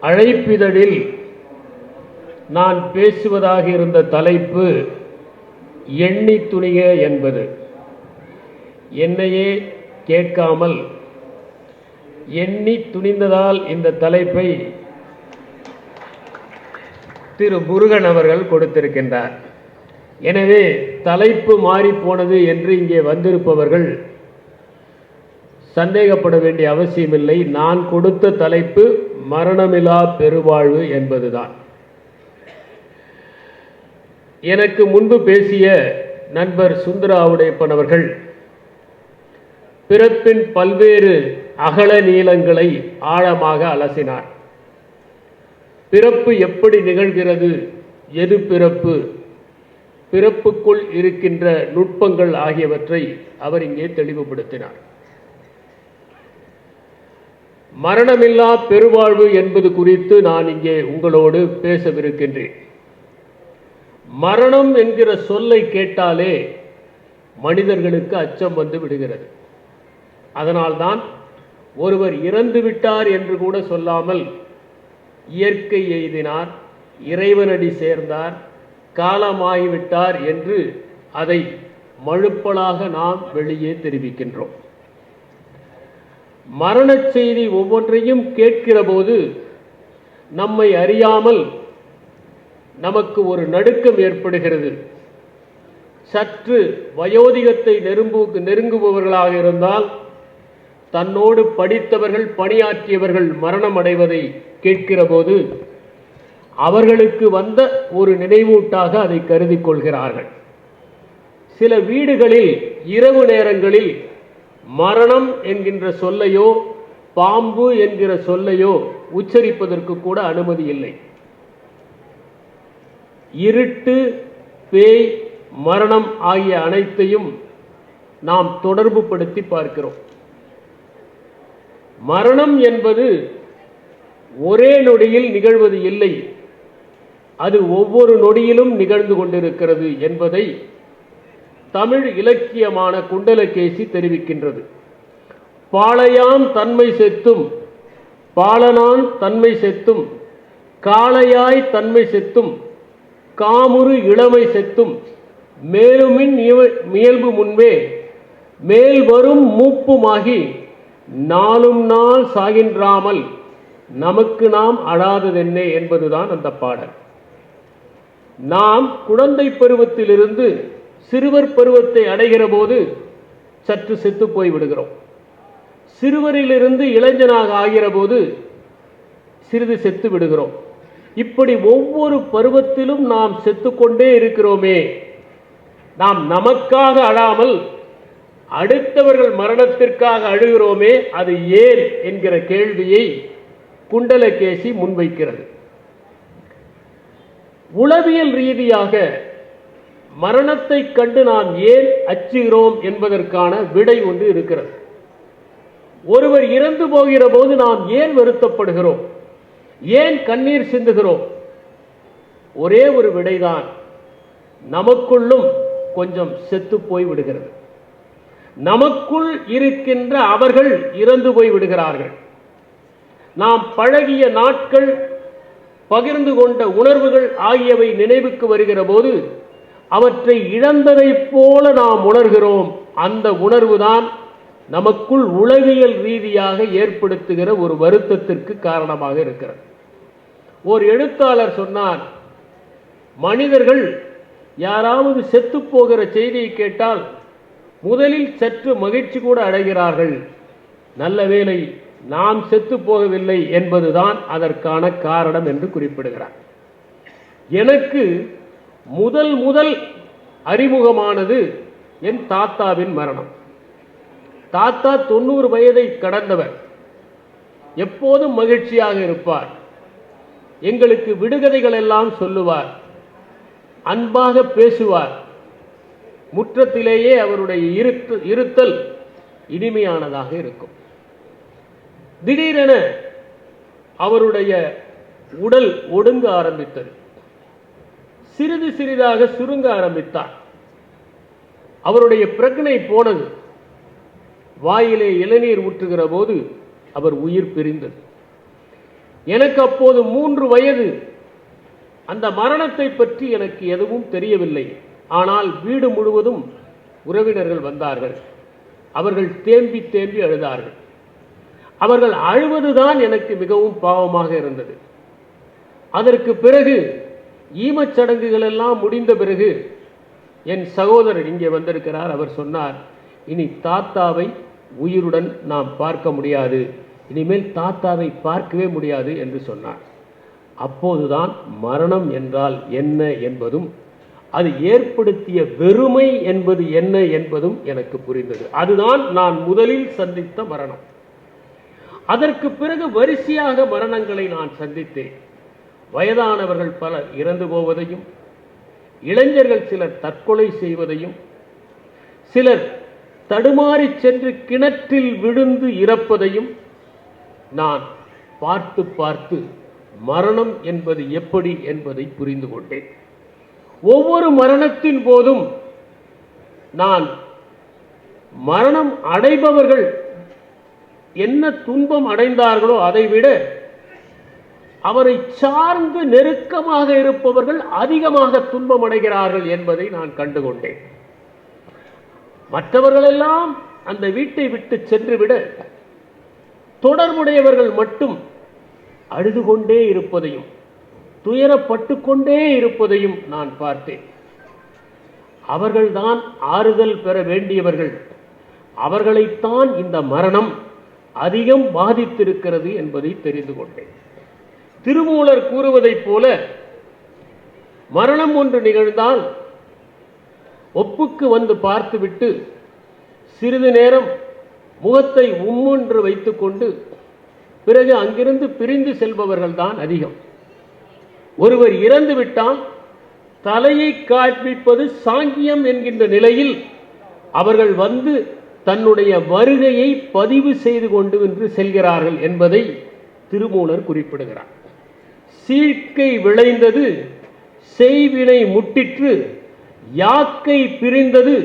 அழைப்பிதழில் நான் பேசுவதாக இருந்த தலைப்பு எண்ணி துணிக என்பது. என்னையே கேட்காமல் எண்ணி துணிந்ததால் இந்த தலைப்பை திரு முருகன் அவர்கள் கொடுத்திருக்கின்றார். எனவே தலைப்பு மாறிப்போனது என்று இங்கே வந்திருப்பவர்கள் சந்தேகப்பட வேண்டிய அவசியமில்லை. நான் கொடுத்த தலைப்பு மரணமிலா பெருவாழ்வு என்பதுதான். எனக்கு முன்பு பேசிய நண்பர் சுந்தராவுடையப்பன் அவர்கள் பிறப்பின் பல்வேறு அகல நீளங்களை ஆழமாக அலசினார். பிறப்பு எப்படி நிகழ்கிறது, எது பிறப்பு, பிறப்புக்குள் இருக்கின்ற நுட்பங்கள் ஆகியவற்றை அவர் இங்கே தெளிவுபடுத்தினார். மரணமில்லா பெருவாழ்வு என்பது குறித்து நான் இங்கே உங்களோடு பேசவிருக்கின்றேன். மரணம் என்கிற சொல்லை கேட்டாலே மனிதர்களுக்கு அச்சம் வந்து விடுகிறது. அதனால்தான் ஒருவர் இறந்து விட்டார் என்று கூட சொல்லாமல் இயற்கை எய்தினார், இறைவனடி சேர்ந்தார், காலமாகிவிட்டார் என்று அதை மழுப்பலாக நாம் வெளியே தெரிவிக்கின்றோம். மரண செய்தி ஒவ்வொன்றையும் கேட்கிற போது நம்மை அறியாமல் நமக்கு ஒரு நடுக்கம் ஏற்படுகிறது. சற்று வயோதிகத்தை நெருங்குபவர்களாக இருந்தால் தன்னோடு படித்தவர்கள், பணியாற்றியவர்கள் மரணம் அடைவதை கேட்கிற போது அவர்களுக்கு வந்த ஒரு நினைவூட்டாக அதை கருதி கொள்கிறார்கள். சில வீடுகளில் இரவு நேரங்களில் மரணம் என்கின்ற சொல்லையோ பாம்பு என்கிற சொல்லையோ உச்சரிப்பதற்கு கூட அனுமதி இல்லை. இருட்டு, பேய், மரணம் ஆகிய அனைத்தையும் நாம் தொடர்பு படுத்தி பார்க்கிறோம். மரணம் என்பது ஒரே நொடியில் நிகழ்வது இல்லை, அது ஒவ்வொரு நொடியிலும் நிகழ்ந்து கொண்டிருக்கிறது என்பதை தமிழ் இலக்கியமான குண்டலகேசி தெரிவிக்கின்றது. பாளையாம் தன்மை செத்தும், பாலனான் தன்மை செத்தும், காளையாய் தன்மை செத்தும், காமுறு இளமை செத்தும், மேலுமின் முயல்பு முன்பே மேல் வரும் மூப்புமாகி நாளும் நாள் சாகின்றாமல் நமக்கு நாம் அழாததென்னே என்பதுதான் அந்த பாடல். நாம் குழந்தை பருவத்திலிருந்து சிறுவர் பருவத்தை அடைகிற போது சற்று செத்து போய் விடுகிறோம். சிறுவரிலிருந்து இளைஞனாக ஆகிற போது சிறிது செத்து விடுகிறோம். இப்படி ஒவ்வொரு பருவத்திலும் நாம் செத்துக்கொண்டே இருக்கிறோமே. நாம் நமக்காக அழாமல் அடுத்தவர்கள் மரணத்திற்காக அழுகிறோமே, அது ஏன் என்கிற கேள்வியை குண்டலகேசி முன்வைக்கிறது. உளவியல் ரீதியாக மரணத்தை கண்டு நாம் ஏன் அச்சுகிறோம் என்பதற்கான விடை ஒன்று இருக்கிறது. ஒருவர் இறந்து போகிற போது நாம் ஏன் வருத்தப்படுகிறோம், ஏன் கண்ணீர் சிந்துகிறோம்? ஒரே ஒரு விடைதான், நமக்குள்ளும் கொஞ்சம் செத்து போய் விடுகிறது. நமக்குள் இருக்கின்ற அவர்கள் இறந்து போய் விடுகிறார்கள். நாம் பழகிய நாட்கள், பகிர்ந்து கொண்ட உணர்வுகள் ஆகியவை நினைவுக்கு வருகிற போது அவற்றை இழந்ததைப் போல நாம் உணர்கிறோம். அந்த உணர்வுதான் நமக்குள் உளவியல் ரீதியாக ஏற்படுத்துகிற ஒரு வருத்தத்திற்கு காரணமாக இருக்கிறது. ஒரு எழுத்தாளர் சொன்னார், மனிதர்கள் யாராவது செத்து போகிற செய்தியை கேட்டால் முதலில் சற்று மகிழ்ச்சி கூட அடைகிறார்கள். நல்ல வேளை நாம் செத்து போகவில்லை என்பதுதான் அதற்கான காரணம் என்று குறிப்பிடுகிறார். எனக்கு முதல் அறிமுகமானது என் தாத்தாவின் மரணம். தாத்தா 90 வயதை கடந்தவர். எப்போதும் மகிழ்ச்சியாக இருப்பார். எங்களுக்கு விடுகதைகள் எல்லாம் சொல்லுவார், அன்பாக பேசுவார். முற்றத்திலேயே அவருடைய இருத்தல் இனிமையானதாக இருக்கும். திடீரென அவருடைய உடல் ஒடுங்க ஆரம்பித்தது. சிறிது சிறிதாக சுருங்க ஆரம்பித்தார். அவருடைய பிரக்ஞை போனது. வாயிலே இளநீர் ஊற்றுகிற போது அவர் உயிர் பிரிந்தது. எனக்கு அப்போது 3 வயது. அந்த மரணத்தை பற்றி எனக்கு எதுவும் தெரியவில்லை. ஆனால் வீடு முழுவதும் உறவினர்கள் வந்தார்கள். அவர்கள் தேம்பி தேம்பி அழுதார்கள். அவர்கள் அழுவதுதான் எனக்கு மிகவும் பாவமாக இருந்தது. அதற்கு பிறகு ஈமச்சடங்குகள் எல்லாம் முடிந்த பிறகு என் சகோதரர் இங்கே வந்திருக்கிறார். அவர் சொன்னார், இனி தாத்தாவை உயிருடன் நாம் பார்க்க முடியாது, இனிமேல் தாத்தாவை பார்க்கவே முடியாது என்று சொன்னார். அப்போதுதான் மரணம் என்றால் என்ன என்பதும் அது ஏற்படுத்திய வெறுமை என்பது என்ன என்பதும் எனக்கு புரிந்தது. அதுதான் நான் முதலில் சந்தித்த மரணம். அதற்கு பிறகு வரிசையாக மரணங்களை நான் சந்தித்தேன். வயதானவர்கள் பலர் இறந்து போவதையும், இளைஞர்கள் சிலர் தற்கொலை செய்வதையும், சிலர் தடுமாறி சென்று கிணற்றில் விழுந்து இறப்பதையும் நான் பார்த்து பார்த்து மரணம் என்பது எப்படி என்பதை புரிந்து கொண்டேன். ஒவ்வொரு மரணத்தின் போதும் நான் மரணம் அடைபவர்கள் என்ன துன்பம் அடைந்தார்களோ அதைவிட அவரை சார்ந்து நெருக்கமாக இருப்பவர்கள் அதிகமாக துன்பம் அடைகிறார்கள் என்பதை நான் கண்டுகொண்டேன். மற்றவர்களெல்லாம் அந்த வீட்டை விட்டு சென்றுவிட தொடர்புடையவர்கள் மட்டும் அழுது கொண்டே இருப்பதையும் துயரப்பட்டு கொண்டே இருப்பதையும் நான் பார்த்தேன். அவர்கள்தான் ஆறுதல் பெற வேண்டியவர்கள். அவர்களைத்தான் இந்த மரணம் அதிகம் பாதித்திருக்கிறது என்பதை தெரிந்து கொண்டேன். திருமூலர் கூறுவதைப் போல மரணம் ஒன்று நிகழ்ந்தால் ஒப்புக்கு வந்து பார்த்துவிட்டு சிறிது நேரம் முகத்தை உம்மென்று வைத்துக்கொண்டு பிறகு அங்கிருந்து பிரிந்து செல்பவர்கள் தான் அதிகம். ஒருவர் இறந்து விட்டால் தலையை காண்பிப்பது சாங்கியம் என்கின்ற நிலையில் அவர்கள் வந்து தன்னுடைய வருகையை பதிவு செய்து கொண்டு என்று செல்கிறார்கள் என்பதை திருமூலர் குறிப்பிடுகிறார். சீழ்க்கை விளைந்தது செய்வினை முட்டிற்று, யாக்கை பிரிந்தது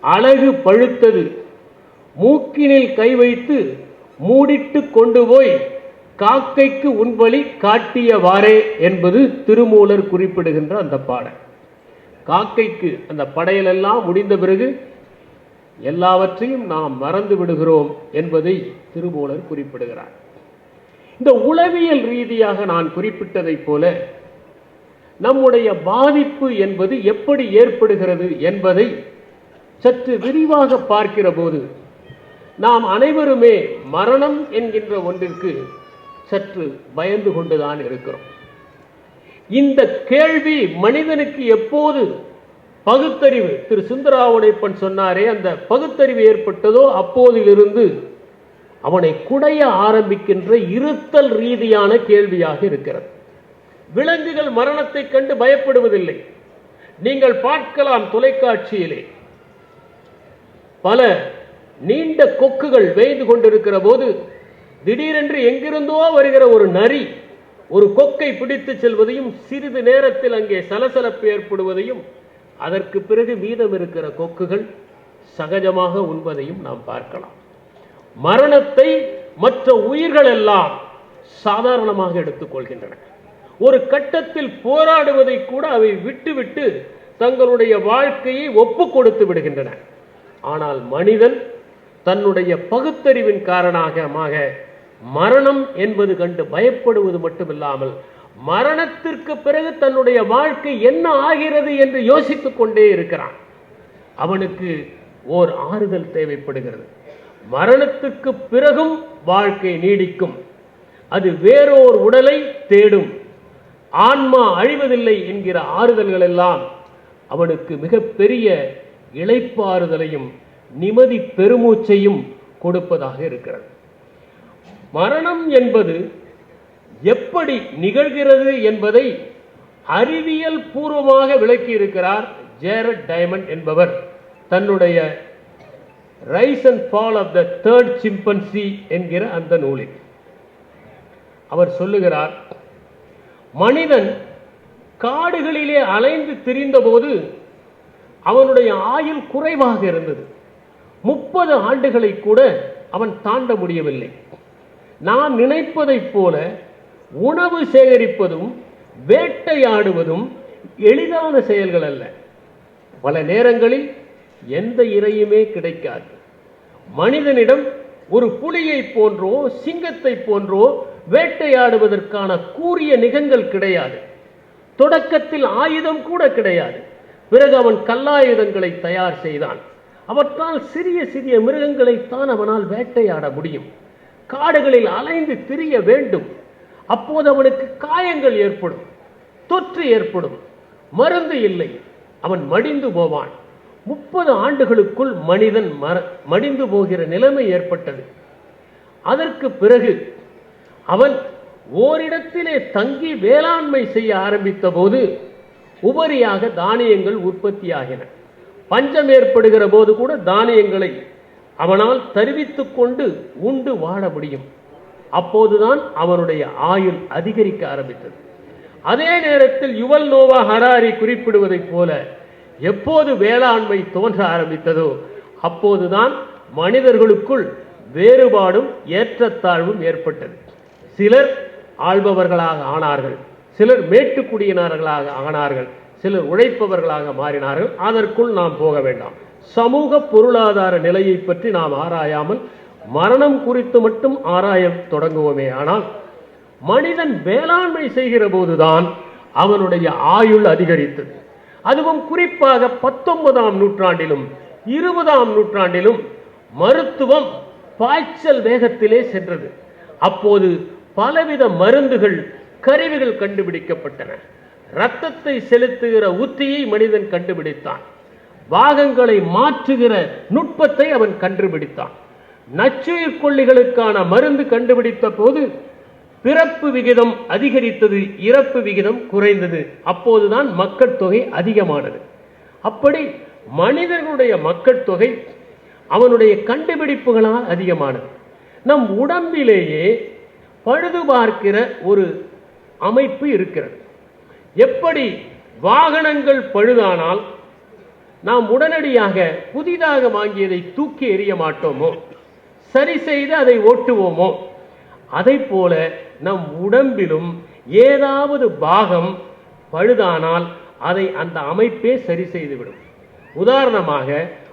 அழகு பழுத்தது, மூக்கினில் கை வைத்து மூடிட்டு கொண்டு போய் காக்கைக்கு உண்பலி காட்டியவாறே என்பது திருமூலர் குறிப்பிடுகின்ற அந்த பாடல். காக்கைக்கு அந்த படையலெல்லாம் முடிந்த பிறகு எல்லாவற்றையும் நாம் மறந்து விடுகிறோம் என்பதை திருமூலர் குறிப்பிடுகிறார். இந்த உளவியல் ரீதியாக நான் குறிப்பிட்டதைப் போல நம்முடைய பாதிப்பு என்பது எப்படி ஏற்படுகிறது என்பதை சற்று விரிவாக பார்க்கிற போது நாம் அனைவருமே மரணம் என்கின்ற ஒன்றிற்கு சற்று பயந்து கொண்டுதான் இருக்கிறோம். இந்த கேள்வி மனிதனுக்கு எப்போது பகுத்தறிவு, திரு சுந்தராவுடைப்பன் சொன்னாரே, அந்த பகுத்தறிவு ஏற்பட்டதோ அப்போதிலிருந்து அவனை குடைய ஆரம்பிக்கின்ற இருத்தல் ரீதியான கேள்வியாக இருக்கிறது. விலங்குகள் மரணத்தை கண்டு பயப்படுவதில்லை. நீங்கள் பார்க்கலாம் தொலைக்காட்சியிலே பல நீண்ட கொக்குகள் வேய்ந்து கொண்டிருக்கிற போது திடீரென்று எங்கிருந்தோ வருகிற ஒரு நரி ஒரு கொக்கை பிடித்து செல்வதையும் சிறிது நேரத்தில் அங்கே சலசலப்பு ஏற்படுவதையும் அதற்கு பிறகு மீதம் இருக்கிற கொக்குகள் சகஜமாக உண்பதையும் நாம் பார்க்கலாம். மரணத்தை மற்ற உயிர்கள் எல்லாம் சாதாரணமாக எடுத்துக்கொள்கின்றன. ஒரு கட்டத்தில் போராடுவதை கூட அவை விட்டுவிட்டு தங்களுடைய வாழ்க்கையை ஒப்பு கொடுத்து விடுகின்றன. ஆனால் மனிதன் தன்னுடைய பகுத்தறிவின் காரணமாக மரணம் என்பது கண்டு பயப்படுவது மட்டுமில்லாமல் மரணத்திற்கு பிறகு தன்னுடைய வாழ்க்கை என்ன ஆகிறது என்று யோசித்துக் கொண்டே இருக்கிறான். அவனுக்கு ஓர் ஆறுதல் தேவைப்படுகிறது. மரணத்துக்கு பிறகும் வாழ்க்கை நீடிக்கும், அது வேறோர் உடலை தேடும், ஆன்மா அழிவதில்லை என்கிற ஆறுதல்கள் எல்லாம் அவனுக்கு மிகப்பெரிய இளைப்பாறுதலையும் நிம்மதி பெருமூச்சையும் கொடுப்பதாக இருக்கிறது. மரணம் என்பது எப்படி நிகழ்கிறது என்பதை அறிவியல் பூர்வமாக விளக்கி இருக்கிறார் ஜேரட் டைமண்ட் என்பவர் தன்னுடைய rise and fall of the third chimpanzee என்கிற அந்த நூலில். அவர் சொல்லுகிறார், மனிதன் காடுகளிலே அலைந்து திரிந்த போது அவனுடைய ஆயுள் குறைவாக இருந்தது. 30 ஆண்டுகளை கூட அவன் தாண்ட முடியவில்லை. நாம் நினைப்பதைப் போல உணவு சேகரிப்பதும் வேட்டையாடுவதும் எளிதான செயல்கள் அல்ல. பல நேரங்களில் எந்த இரையுமே கிடைக்காது. மனிதனிடம் ஒரு புலியை போன்றோ சிங்கத்தை போன்றோ வேட்டையாடுவதற்கான கூரிய நிகங்கள் கிடையாது. தொடக்கத்தில் ஆயுதம் கூட கிடையாது. பிறகு அவன் கல்லாயுதங்களை தயார் செய்தான். அவற்றால் சிறிய சிறிய மிருகங்களைத்தான் அவனால் வேட்டையாட முடியும். காடுகளில் அலைந்து திரிய வேண்டும். அப்போது அவனுக்கு காயங்கள் ஏற்படும், தொற்று ஏற்படும், மருந்து இல்லை, அவன் மடிந்து போவான். 30 ஆண்டுகளுக்குள் மனிதன் மடிந்து போகிற நிலைமை ஏற்பட்டது. அதற்கு பிறகு அவன் ஓரிடத்திலே தங்கி வேளாண்மை செய்ய ஆரம்பித்த போது உபரியாக தானியங்கள் உற்பத்தியாகின. பஞ்சம் ஏற்படுகிற போது கூட தானியங்களை அவனால் தருவித்துக் கொண்டு உண்டு வாழ முடியும். அப்போதுதான் அவனுடைய ஆயுள் அதிகரிக்க ஆரம்பித்தது. அதே நேரத்தில் யுவல் நோவா ஹராரி குறிப்பிடுவதைப் போல எப்போது வேளாண்மை தோன்ற ஆரம்பித்ததோ அப்போதுதான் மனிதர்களுக்குள் வேறுபாடும் ஏற்றத்தாழ்வும் ஏற்பட்டது. சிலர் ஆள்பவர்களாக ஆனார்கள், சிலர் மேட்டுக்குடியினர்களாக ஆனார்கள், சிலர் உழைப்பவர்களாக மாறினார்கள். அதற்குள் நாம் போக வேண்டாம். சமூக பொருளாதார நிலையை பற்றி நாம் ஆராயாமல் மரணம் குறித்து மட்டும் ஆராய தொடங்குவோமே. ஆனால் மனிதன் வேளாண்மை செய்கிற போதுதான் அவனுடைய ஆயுள் அதிகரித்தது. அதுவும் குறிப்பாக 19ஆம் நூற்றாண்டிலும் 20ஆம் நூற்றாண்டிலும் மருத்துவம் பாய்ச்சல் வேகத்திலே சென்றது. அப்போது பலவித மருந்துகள், கருவிகள் கண்டுபிடிக்கப்பட்டன. இரத்தத்தை செலுத்துகிற உத்தியை மனிதன் கண்டுபிடித்தான். பாகங்களை மாற்றுகிற நுட்பத்தை அவன் கண்டுபிடித்தான். நச்சுயிர் கொல்லிகளுக்கான மருந்து கண்டுபிடித்த போது பிறப்பு விகிதம் அதிகரித்தது, இறப்பு விகிதம் குறைந்தது. அப்போதுதான் மக்கள் தொகை அதிகமானது. அப்படி மனிதர்களுடைய மக்கள் தொகை அவனுடைய கண்டுபிடிப்புகளால் அதிகமானது. நம் உடம்பிலேயே பழுது பார்க்கிற ஒரு அமைப்பு இருக்கிறது. எப்படி வாகனங்கள் பழுதானால் நாம் உடனடியாக புதிதாக வாங்கியதை தூக்கி எறிய மாட்டோமோ, சரி செய்து அதை ஓட்டுவோமோ, அதை போல நம் உடம்பிலும் ஏதாவது பாகம் பழுதானால் அதை அந்த அமைப்பே சரி செய்துவிடும். உதாரணமாக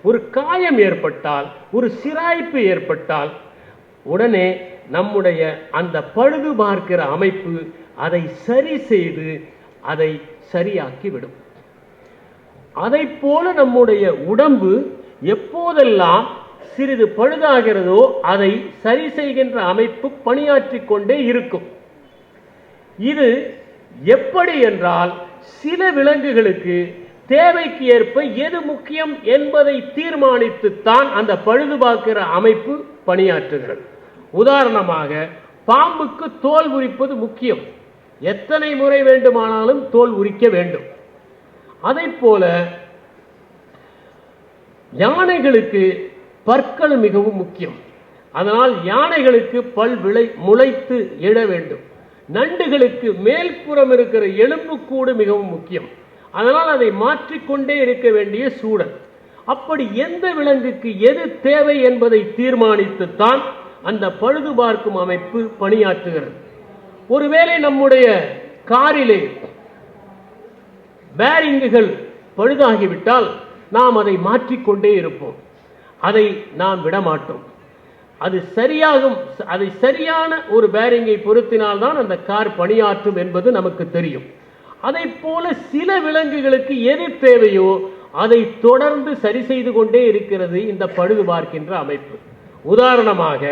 ஒரு காயம் ஏற்பட்டால், ஒரு சிராய்ப்பு ஏற்பட்டால் உடனே நம்முடைய அந்த பழுது பார்க்கிற அமைப்பு அதை சரி செய்து அதை சரியாக்கிவிடும். அதை போல நம்முடைய உடம்பு எப்போதெல்லாம் சிறிது பழுதாகிறதோ அதை சரி செய்கின்ற அமைப்பு பணியாற்றிக் கொண்டே இருக்கும். இது எப்படி என்றால், சில விலங்குகளுக்கு தேவைக்கு ஏற்ப எது முக்கியம் என்பதை தீர்மானித்துத்தான் அந்த பழுது பார்க்கிற அமைப்பு பணியாற்றுகிறது. உதாரணமாக பாம்புக்கு தோல் உரிப்பது முக்கியம். எத்தனை முறை வேண்டுமானாலும் தோல் உரிக்க வேண்டும். அதை போல யானைகளுக்கு பற்கள் மிகவும் முக்கியம். அதனால் யானைகளுக்கு பல் முளைத்து எழ வேண்டும். நண்டுகளுக்கு மேல்புறம் இருக்கிற எலும்புக்கூடு மிகவும் முக்கியம். அதனால் அதை மாற்றிக்கொண்டே இருக்க வேண்டிய சூழல். அப்படி எந்த விலங்குக்கு எது தேவை என்பதை தீர்மானித்துத்தான் அந்த பழுது பார்க்கும் அமைப்பு பணியாற்றுகிறது. ஒருவேளை நம்முடைய காரிலே பேரிங்குகள் பழுதாகிவிட்டால் நாம் அதை மாற்றிக்கொண்டே இருப்போம். அதை நாம் விடமாட்டோம். அது சரியாகும். அதை சரியான ஒரு பேரிங்கை பொருத்தினால்தான் அந்த கார் பணியாற்றும் என்பது நமக்கு தெரியும். அதை போல சில விலங்குகளுக்கு எது தேவையோ அதை தொடர்ந்து சரி செய்து கொண்டே இருக்கிறது இந்த பழுது பார்க்கின்ற அமைப்பு. உதாரணமாக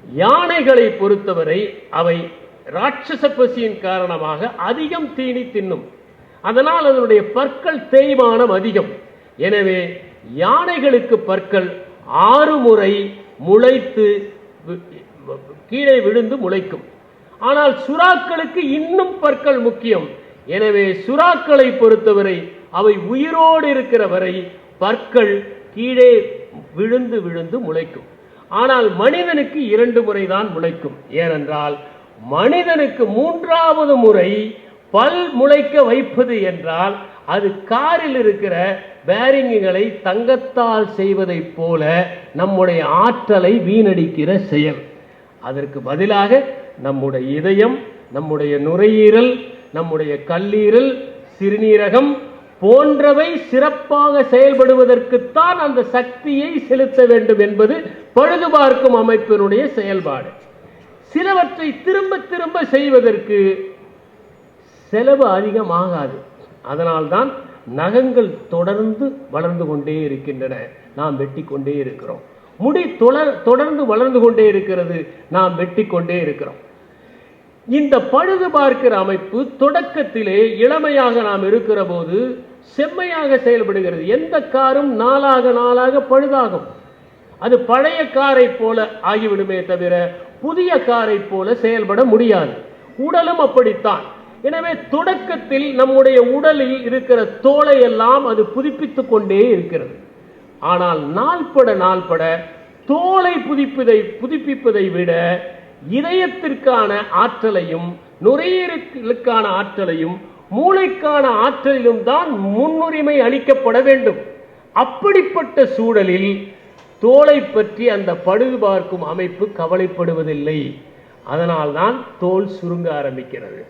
யானைகளை பொறுத்தவரை அவை ராட்சச பசியின் காரணமாக அதிகம் தீனி தின்னும். அதனால் அதனுடைய பற்கள் தேய்மானம் அதிகம். எனவே யானைகளுக்கு பற்கள் 6 முறை முளைத்து கீழே விழுந்து முளைக்கும். ஆனால் சுறாக்களுக்கு இன்னும் பற்கள் முக்கியம். எனவே சுறாக்களை பொறுத்தவரை அவை உயிரோடு இருக்கிற வரை பற்கள் கீழே விழுந்து விழுந்து முளைக்கும். ஆனால் மனிதனுக்கு 2 முறை தான் முளைக்கும். ஏனென்றால் மனிதனுக்கு 3வது முறை பல் முளைக்க வைப்பது என்றால் அது காரில் இருக்கிற பேரிங்குகளை தங்கத்தால் செய்வதைப் போல நம்முடைய ஆற்றலை வீணடிக்கிற செயல். அதற்கு பதிலாக நம்முடைய இதயம், நம்முடைய நுரையீரல், நம்முடைய கல்லீரல், சிறுநீரகம் போன்றவை சிறப்பாக செயல்படுவதற்குத்தான் அந்த சக்தியை செலுத்த வேண்டும் என்பது பழுது பார்க்கும் அமைப்பினுடைய செயல்பாடு. சிலவற்றை திரும்ப திரும்ப செய்வதற்கு செலவு அதிகமாகாது. அதனால்தான் நகங்கள் தொடர்ந்து வளர்ந்து கொண்டே இருக்கின்றன, நாம் வெட்டி கொண்டே இருக்கிறோம். முடி தொடர்ந்து வளர்ந்து கொண்டே இருக்கிறது, நாம் வெட்டி கொண்டே இருக்கிறோம். இந்த பழுது பார்க்கிற அமைப்பு தொடக்கத்திலே இளமையாக நாம் இருக்கிற போது செம்மையாக செயல்படுகிறது. எந்த காரும் நாளாக நாளாக பழுதாகும். அது பழைய காரை போல ஆகிவிடுமே தவிர புதிய காரை போல செயல்பட முடியாது. உடலும் அப்படித்தான். எனவே தொடக்கத்தில் நம்முடைய உடலில் இருக்கிற தோலை எல்லாம் அது புதுப்பித்துக் கொண்டே இருக்கிறது. ஆனால் நாள்பட தோலை புதுப்பிப்பதை விட இதயத்திற்கான ஆற்றலையும் நுரையீரலுக்கான ஆற்றலையும் மூளைக்கான ஆற்றலிலும் தான் முன்னுரிமை அளிக்கப்பட வேண்டும். அப்படிப்பட்ட சூழலில் தோலை பற்றி அந்த பழுது பார்க்கும் அமைப்பு கவலைப்படுவதில்லை. அதனால்தான் தோல் சுருங்க ஆரம்பிக்கிறது.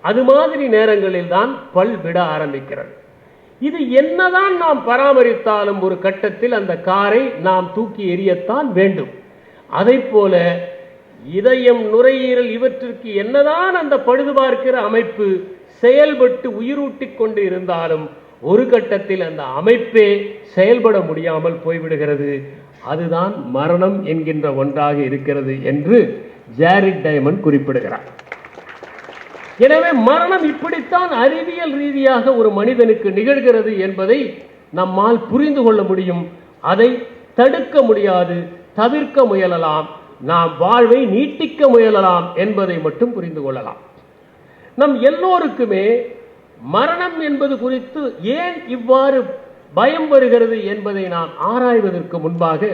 அது மாதிரி நேரங்களில் தான் பல் விட ஆரம்பிக்கிறது. இது என்னதான் நாம் பராமரித்தாலும் ஒரு கட்டத்தில் அந்த காரை நாம் தூக்கி எறியத்தான் வேண்டும். அதை போல இதயம், நுரையீரல் இவற்றிற்கு என்னதான் அந்த பழுது பார்க்கிற அமைப்பு செயல்பட்டு உயிரூட்டிக் கொண்டு இருந்தாலும் ஒரு கட்டத்தில் அந்த அமைப்பே செயல்பட முடியாமல் போய்விடுகிறது. அதுதான் மரணம் என்கின்ற ஒன்றாக இருக்கிறது என்று ஜாரிட் டைமண்ட் குறிப்பிடுகிறார். எனவே மரணம் இப்படித்தான் அறிவியல் ரீதியாக ஒரு மனிதனுக்கு நிகழ்கிறது என்பதை நம்மால் புரிந்து கொள்ள முடியும். அதை தடுக்க முடியாது, தவிர்க்க முயலலாம், நாம் வாழ்வை நீட்டிக்க முயலலாம் என்பதை மட்டும் புரிந்து கொள்ளலாம். நம் எல்லோருக்குமே மரணம் என்பது குறித்து ஏன் இவ்வாறு பயம் வருகிறது என்பதை நாம் ஆராய்வதற்கு முன்பாக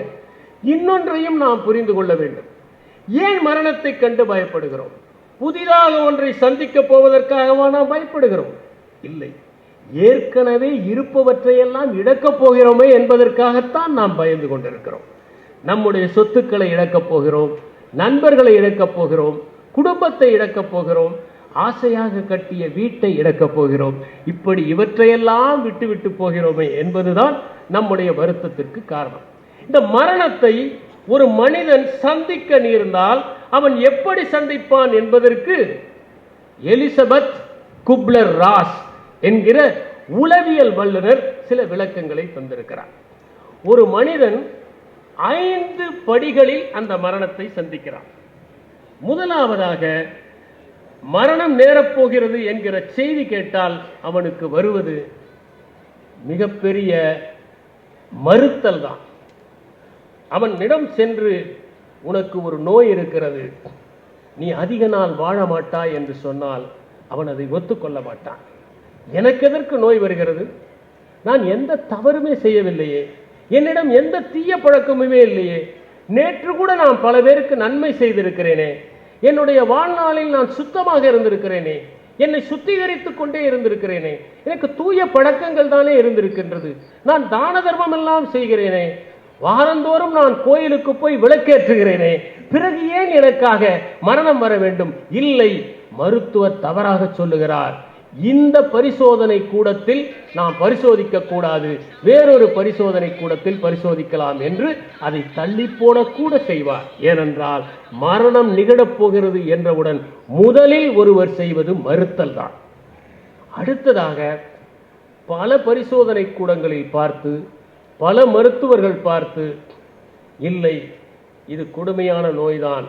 இன்னொன்றையும் நாம் புரிந்து கொள்ள வேண்டும். ஏன் மரணத்தை கண்டு பயப்படுகிறோம்? புதிதாக ஒன்றை சந்திக்கப் போவதற்காகவா நாம் பயப்படுகிறோம்? இல்லை, ஏற்கனவே இருப்பவற்றையெல்லாம் இழக்கப் போகிறோமே என்பதற்காகத்தான் நாம் பயந்து கொண்டிருக்கிறோம். நம்முடைய சொத்துக்களை இழக்கப் போகிறோம், நண்பர்களை இழக்கப் போகிறோம், குடும்பத்தை இழக்கப் போகிறோம், ஆசையாக கட்டிய வீட்டை இழக்கப் போகிறோம். இப்படி இவற்றையெல்லாம் விட்டு போகிறோமே என்பதுதான் நம்முடைய வருத்தத்திற்கு காரணம். இந்த மரணத்தை ஒரு மனிதன் சந்திக்க நேர்ந்தால் அவன் எப்படி சந்திப்பான் என்பதற்கு எலிசபெத் குப்லர் ராஸ் என்கிற உளவியல் வல்லுநர் சில விளக்கங்களை தந்திருக்கிறார். ஒரு மனிதன் 5 படிகளில் அந்த மரணத்தை சந்திக்கிறான். முதலாவதாக மரணம் நேரப்போகிறது என்கிற செய்தி கேட்டால் அவனுக்கு வருவது மிகப்பெரிய மறுத்தல் தான். அவனிடம் சென்று, உனக்கு ஒரு நோய் இருக்கிறது, நீ அதிக நாள் வாழ மாட்டாய் என்று சொன்னால் அவன் அதை ஒத்துக்கொள்ள மாட்டான். எனக்கு எதற்கு நோய் வருகிறது? நான் எந்த தவறுமே செய்யவில்லையே, என்னிடம் எந்த தீய பழக்கமுமே இல்லையே, நேற்று கூட நான் பல பேருக்கு நன்மை செய்திருக்கிறேனே, என்னுடைய வாழ்நாளில் நான் சுத்தமாக இருந்திருக்கிறேனே, என்னை சுத்திகரித்துக் கொண்டே இருந்திருக்கிறேனே, எனக்கு தூய பழக்கங்கள் தானே இருந்திருக்கின்றது, நான் தான தர்மம் எல்லாம் செய்கிறேனே, வாரந்தோறும் நான் கோயிலுக்கு போய் விளக்கேற்றுகிறேனே, பிறகு ஏன் எனக்காக மரணம் வர வேண்டும்? இல்லை, மருத்துவர் தவறாக சொல்லுகிறார். இந்த பரிசோதனை கூடத்தில் நாம் பரிசோதிக்க கூடாது, வேறொரு பரிசோதனை கூடத்தில் பரிசோதிக்கலாம் என்று அதை தள்ளி போடக்கூட செய்வார். ஏனென்றால் மரணம் நிகழப் போகிறது என்றவுடன் முதலில் ஒருவர் செய்வது மறுத்தல் தான். அடுத்ததாக பல பரிசோதனை கூடங்களில் பார்த்து, பல மருத்துவர்கள் பார்த்து, இல்லை இது கொடுமையான நோய்தான்,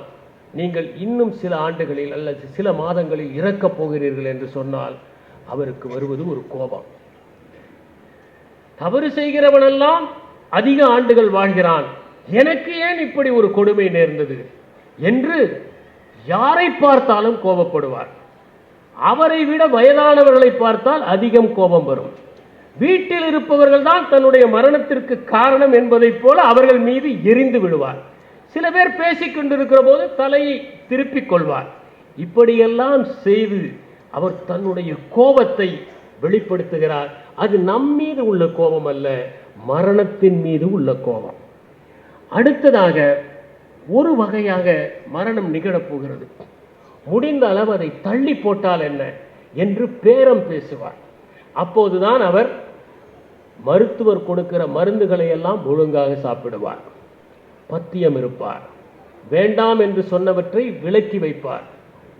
நீங்கள் இன்னும் சில ஆண்டுகளில் அல்லது சில மாதங்களில் இறக்கப் போகிறீர்கள் என்று சொன்னால் அவருக்கு வருவது ஒரு கோபம். தவறு செய்கிறவனெல்லாம் அதிக ஆண்டுகள் வாழ்கிறான், எனக்கு ஏன் இப்படி ஒரு கொடுமை நேர்ந்தது என்று யாரை பார்த்தாலும் கோபப்படுவார். அவரை விட வயதானவர்களை பார்த்தால் அதிகம் கோபம் வரும். வீட்டில் இருப்பவர்கள் தான் தன்னுடைய மரணத்திற்கு காரணம் என்பதைப் போல அவர்கள் மீது எரிந்து விடுவார். சில பேர் பேசிக் கொண்டிருக்கிற போது தலையை திருப்பிக் கொள்வார். இப்படியெல்லாம் செய்து அவர் தன்னுடைய கோபத்தை வெளிப்படுத்துகிறார். அது நம் மீது உள்ள கோபம் அல்ல, மரணத்தின் மீது உள்ள கோபம். அடுத்ததாக ஒரு வகையாக மரணம் நிகழப்போகிறது. முடிந்த அளவு அதை தள்ளி போட்டால் என்ன என்று பேரம் பேசுவார். அப்போதுதான் அவர் மருத்துவர் கொடுக்கிற மருந்துகளை எல்லாம் ஒழுங்காக சாப்பிடுவார், பத்தியம் இருப்பார், வேண்டாம் என்று சொன்னவற்றை விலக்கி வைப்பார்,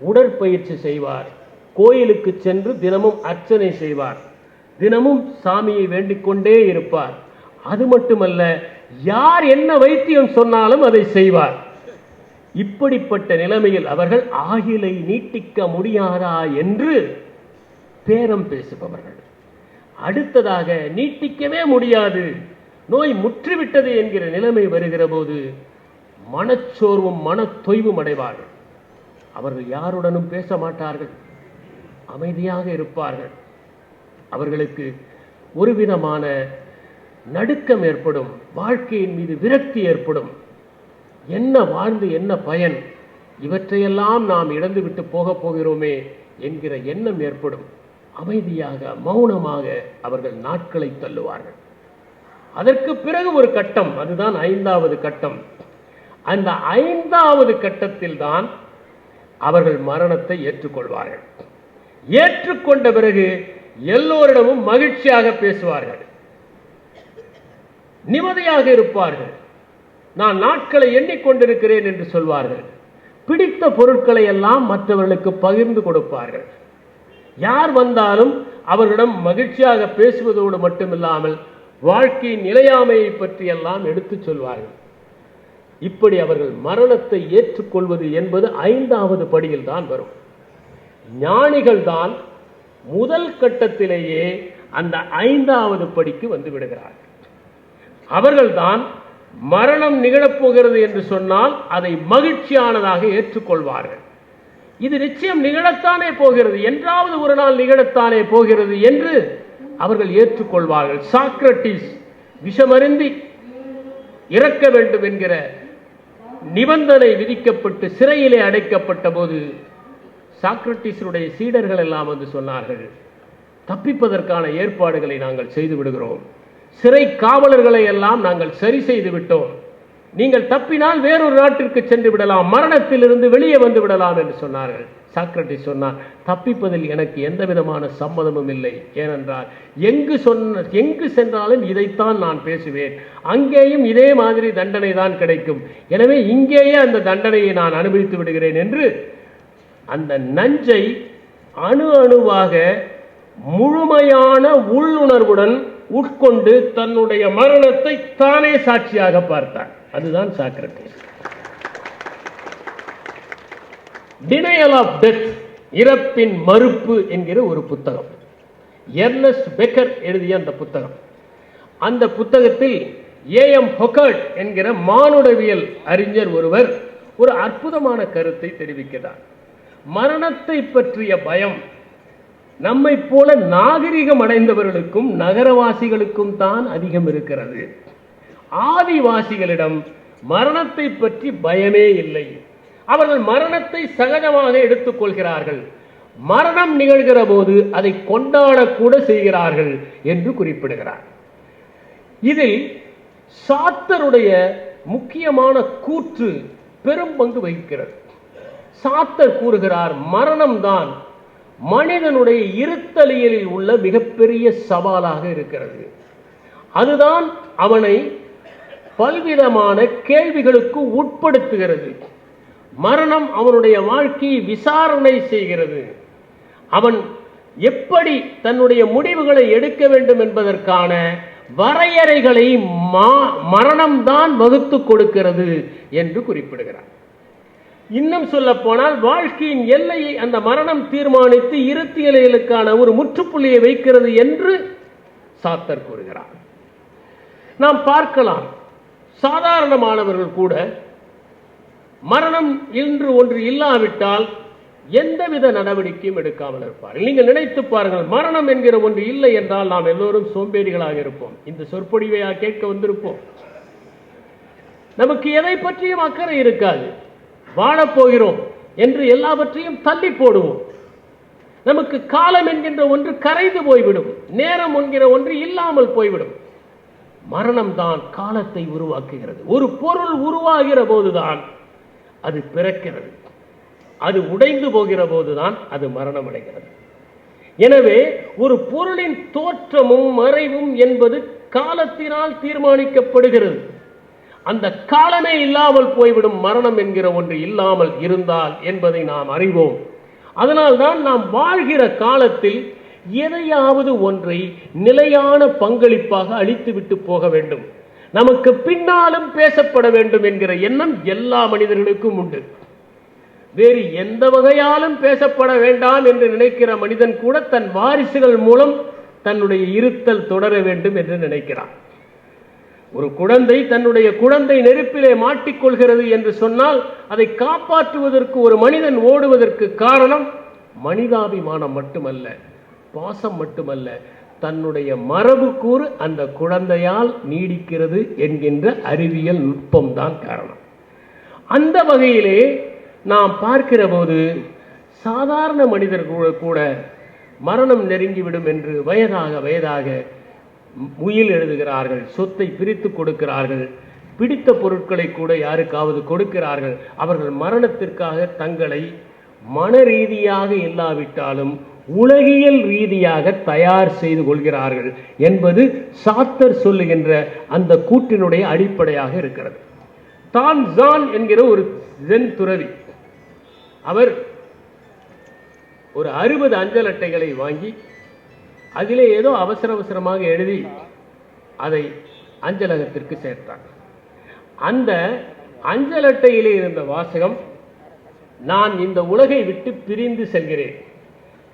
உடற்பயிற்சி செய்வார், கோயிலுக்கு சென்று தினமும் அர்ச்சனை செய்வார், தினமும் சாமியை வேண்டிக் கொண்டே இருப்பார். அது மட்டுமல்ல, யார் என்ன வைத்தியம் சொன்னாலும் அதை செய்வார். இப்படிப்பட்ட நிலைமையில் அவர்கள் ஆயுளை நீட்டிக்க முடியாதா என்று பேரம் பேசுபவர்கள். அடுத்ததாக நீட்டிக்கவே முடியாது, நோய் முற்றிவிட்டது என்கிற நிலைமை வருகிற போது மனச்சோர்வும் மன தொய்வும் அடைவார்கள். அவர்கள் யாருடனும் பேச மாட்டார்கள், அமைதியாக இருப்பார்கள். அவர்களுக்கு ஒரு விதமான நடுக்கம் ஏற்படும், வாழ்க்கையின் மீது விரக்தி ஏற்படும். என்ன வாழ்ந்து என்ன பயன், இவற்றையெல்லாம் நாம் இழந்துவிட்டு போகப் போகிறோமே என்கிற எண்ணம் ஏற்படும். அமைதியாக மௌனமாக அவர்கள் நாட்களை தள்ளுவார்கள். அதற்கு பிறகு ஒரு கட்டம், அதுதான் 5வது கட்டம். அந்த 5வது கட்டத்தில் தான் அவர்கள் மரணத்தை ஏற்றுக்கொள்வார்கள். ஏற்றுக்கொண்ட பிறகு எல்லோரிடமும் மகிழ்ச்சியாக பேசுவார்கள், நிம்மதியாக இருப்பார்கள். நான் நாட்களை எண்ணிக்கொண்டிருக்கிறேன் என்று சொல்வார்கள். பிடித்த பொருட்களை எல்லாம் மற்றவர்களுக்கு பகிர்ந்து கொடுப்பார்கள். யார் வந்தாலும் அவர்களிடம் மகிழ்ச்சியாக பேசுவதோடு மட்டுமில்லாமல் வாழ்க்கையின் நிலையாமையை பற்றி எல்லாம் எடுத்து சொல்வார்கள். இப்படி அவர்கள் மரணத்தை ஏற்றுக்கொள்வது என்பது 5வது படியில் தான் வரும். ஞானிகள் தான் முதல் கட்டத்திலேயே அந்த 5வது படிக்கு வந்து விடுகிறார்கள். அவர்கள்தான் மரணம் நிகழப்போகிறது என்று சொன்னால் அதை மகிழ்ச்சியானதாக ஏற்றுக்கொள்வார்கள். இது நிச்சயம் நிகழத்தானே போகிறது, என்றாவது ஒரு நாள் நிகழத்தானே போகிறது என்று அவர்கள் ஏற்றுக்கொள்வார்கள். சாக்ரட்டிஸ் விஷமருந்தி இறக்க வேண்டும் என்கிற நிபந்தனை விதிக்கப்பட்டு சிறையிலே அடைக்கப்பட்ட போது சாக்ரட்டிஸுடைய சீடர்கள் எல்லாம் வந்து சொன்னார்கள், தப்பிப்பதற்கான ஏற்பாடுகளை நாங்கள் செய்து விடுகிறோம், சிறை காவலர்களை எல்லாம் நாங்கள் சரி செய்து விட்டோம், நீங்கள் தப்பினால் வேறொரு நாட்டிற்கு சென்று விடலாம், மரணத்திலிருந்து வெளியே வந்து விடலாம் என்று சொன்னார்கள். சாக்ரட்டிஸ் சொன்னார், தப்பிப்பதில் எனக்கு எந்த விதமான சம்மதமும் இல்லை, ஏனென்றால் எங்கு சென்றாலும் இதைத்தான் நான் பேசுவேன், அங்கேயும் இதே மாதிரி தண்டனை தான் கிடைக்கும், எனவே இங்கேயே அந்த தண்டனையை நான் அனுபவித்து விடுகிறேன் என்று அந்த நஞ்சை அணு அணுவாக முழுமையான உள்ளுணர்வுடன் உட்கொண்டு தன்னுடைய மரணத்தை தானே சாட்சியாக பார்த்தார். அதுதான் சாக்ரட்டிஸ். டினையல் ஆஃப் டெத், இறப்பின் மறுப்பு என்கிற ஒரு புத்தகம், எர்னஸ்ட் பெக்கர் எழுதிய அந்த புத்தகம். அந்த புத்தகத்தில் ஏஎம் ஹொக்கர்ட் என்கிற மானுடவியல் அறிஞர் ஒருவர் ஒரு அற்புதமான கருத்தை தெரிவிக்கிறார். மரணத்தை பற்றிய பயம் நம்மை போல நாகரிகம் அடைந்தவர்களுக்கும் நகரவாசிகளுக்கும் தான் அதிகம் இருக்கிறது. ஆதிவாசிகளிடம் மரணத்தை பற்றி பயமே இல்லை. அவர்கள் மரணத்தை சகஜமாக எடுத்துக் கொள்கிறார்கள். மரணம் நிகழ்கிற போது அதை கொண்டாடக்கூட செய்கிறார்கள் என்று குறிப்பிடுகிறார். இதில் சாத்தருடைய முக்கியமான கூற்று பெரும் பங்கு வகிக்கிறது. சாத்தர் கூறுகிறார், மரணம்தான் மனிதனுடைய இருத்தலியலில் உள்ள மிகப்பெரிய சவாலாக இருக்கிறது. அதுதான் அவனை பல்விதமான கேள்விகளுக்கு உட்படுத்துகிறது. மரணம் அவனுடைய வாழ்க்கையை விசாரணை செய்கிறது. அவன் எப்படி தன்னுடைய முடிவுகளை எடுக்க வேண்டும் என்பதற்கான வரையறைகளை மரணம்தான் வகுத்து கொடுக்கிறது என்று குறிப்பிடுகிறார். இன்னும் சொல்ல போனால் வாழ்க்கையின் எல்லையை அந்த மரணம் தீர்மானித்து இருத்தியலுக்கான ஒரு முற்றுப்புள்ளியை வைக்கிறது என்று சாத்தர் கூறுகிறார். நாம் பார்க்கலாம், சாதாரணமானவர்கள் கூட மரணம் என்று ஒன்று இல்லாவிட்டால் எந்தவித நடவடிக்கையும் எடுக்காமல் இருப்பார்கள். நீங்கள் நினைத்து பாருங்கள், மரணம் என்கிற ஒன்று இல்லை என்றால் நாம் எல்லோரும் சோம்பேறிகளாக இருப்போம். இந்த சொற்பொழிவையா கேட்க வந்திருப்போம். நமக்கு எதை பற்றியும் அக்கறை இருக்காது. வாழப்போகிறோம் என்று எல்லாவற்றையும் தள்ளி போடுவோம். நமக்கு காலம் என்கின்ற ஒன்று கரைந்து போய்விடும், நேரம் என்கிற ஒன்று இல்லாமல் போய்விடும். மரணம் தான் காலத்தை உருவாக்குகிறது. ஒரு பொருள் உருவாகிற போதுதான் அது பிறக்கிறது, அது உடைந்து போகிற போதுதான் அது மரணம் அடைகிறது. எனவே ஒரு பொருளின் தோற்றமும் மறைவும் என்பது காலத்தினால் தீர்மானிக்கப்படுகிறது. அந்த காலமே இல்லாமல் போய்விடும் மரணம் என்கிற ஒன்று இல்லாமல் இருந்தால் என்பதை நாம் அறிவோம். அதனால்தான் நாம் வாழ்கிற காலத்தில் எதையாவது ஒன்றை நிலையான பங்களிப்பாக அளித்துவிட்டு போக வேண்டும், நமக்கு பின்னாலும் பேசப்பட வேண்டும் என்கிற எண்ணம் எல்லா மனிதர்களுக்கும் உண்டு. வேறு எந்த வகையாலும் பேசப்பட வேண்டாம் என்று நினைக்கிற மனிதன் கூட தன் வாரிசுகள் மூலம் தன்னுடைய இருத்தல் தொடர வேண்டும் என்று நினைக்கிறான். ஒரு குழந்தை தன்னுடைய குழந்தை நெருப்பிலே மாட்டிக்கொள்கிறது என்று சொன்னால் அதை காப்பாற்றுவதற்கு ஒரு மனிதன் ஓடுவதற்கு காரணம் மனிதாபிமானம் மட்டுமல்ல, பாசம் மட்டுமல்ல, தன்னுடைய மரபுக்கூறு அந்த குழந்தையால் நீடிக்கிறது என்கின்ற அறிவியல் நுட்பம்தான் காரணம். அந்த வகையிலே நாம் பார்க்கிற போது சாதாரண மனிதர்கள் கூட மரணம் நெருங்கிவிடும் என்று வயதாக உயில் எழுதுகிறார்கள், சொத்தை பிரித்து கொடுக்கிறார்கள், பிடித்த பொருட்களை கூட யாருக்காவது கொடுக்கிறார்கள். அவர்கள் மரணத்திற்காக தங்களை மன ரீதியாக இல்லாவிட்டாலும் உலகியல் ரீதியாக தயார் செய்து கொள்கிறார்கள் என்பது சாத்தர் சொல்லுகின்ற அந்த கூற்றினுடைய அடிப்படையாக இருக்கிறது. தான் ஜான் என்கிற ஒரு ஜென் துறவி, அவர் ஒரு 60 அஞ்சல் அட்டைகளை வாங்கி அதிலே ஏதோ அவசரமாக எழுதி அதை அஞ்சலகத்திற்கு சேர்த்தார். அந்த அஞ்சல் அட்டையிலே இருந்த வாசகம், நான் இந்த உலகை விட்டு பிரிந்து செல்கிறேன்,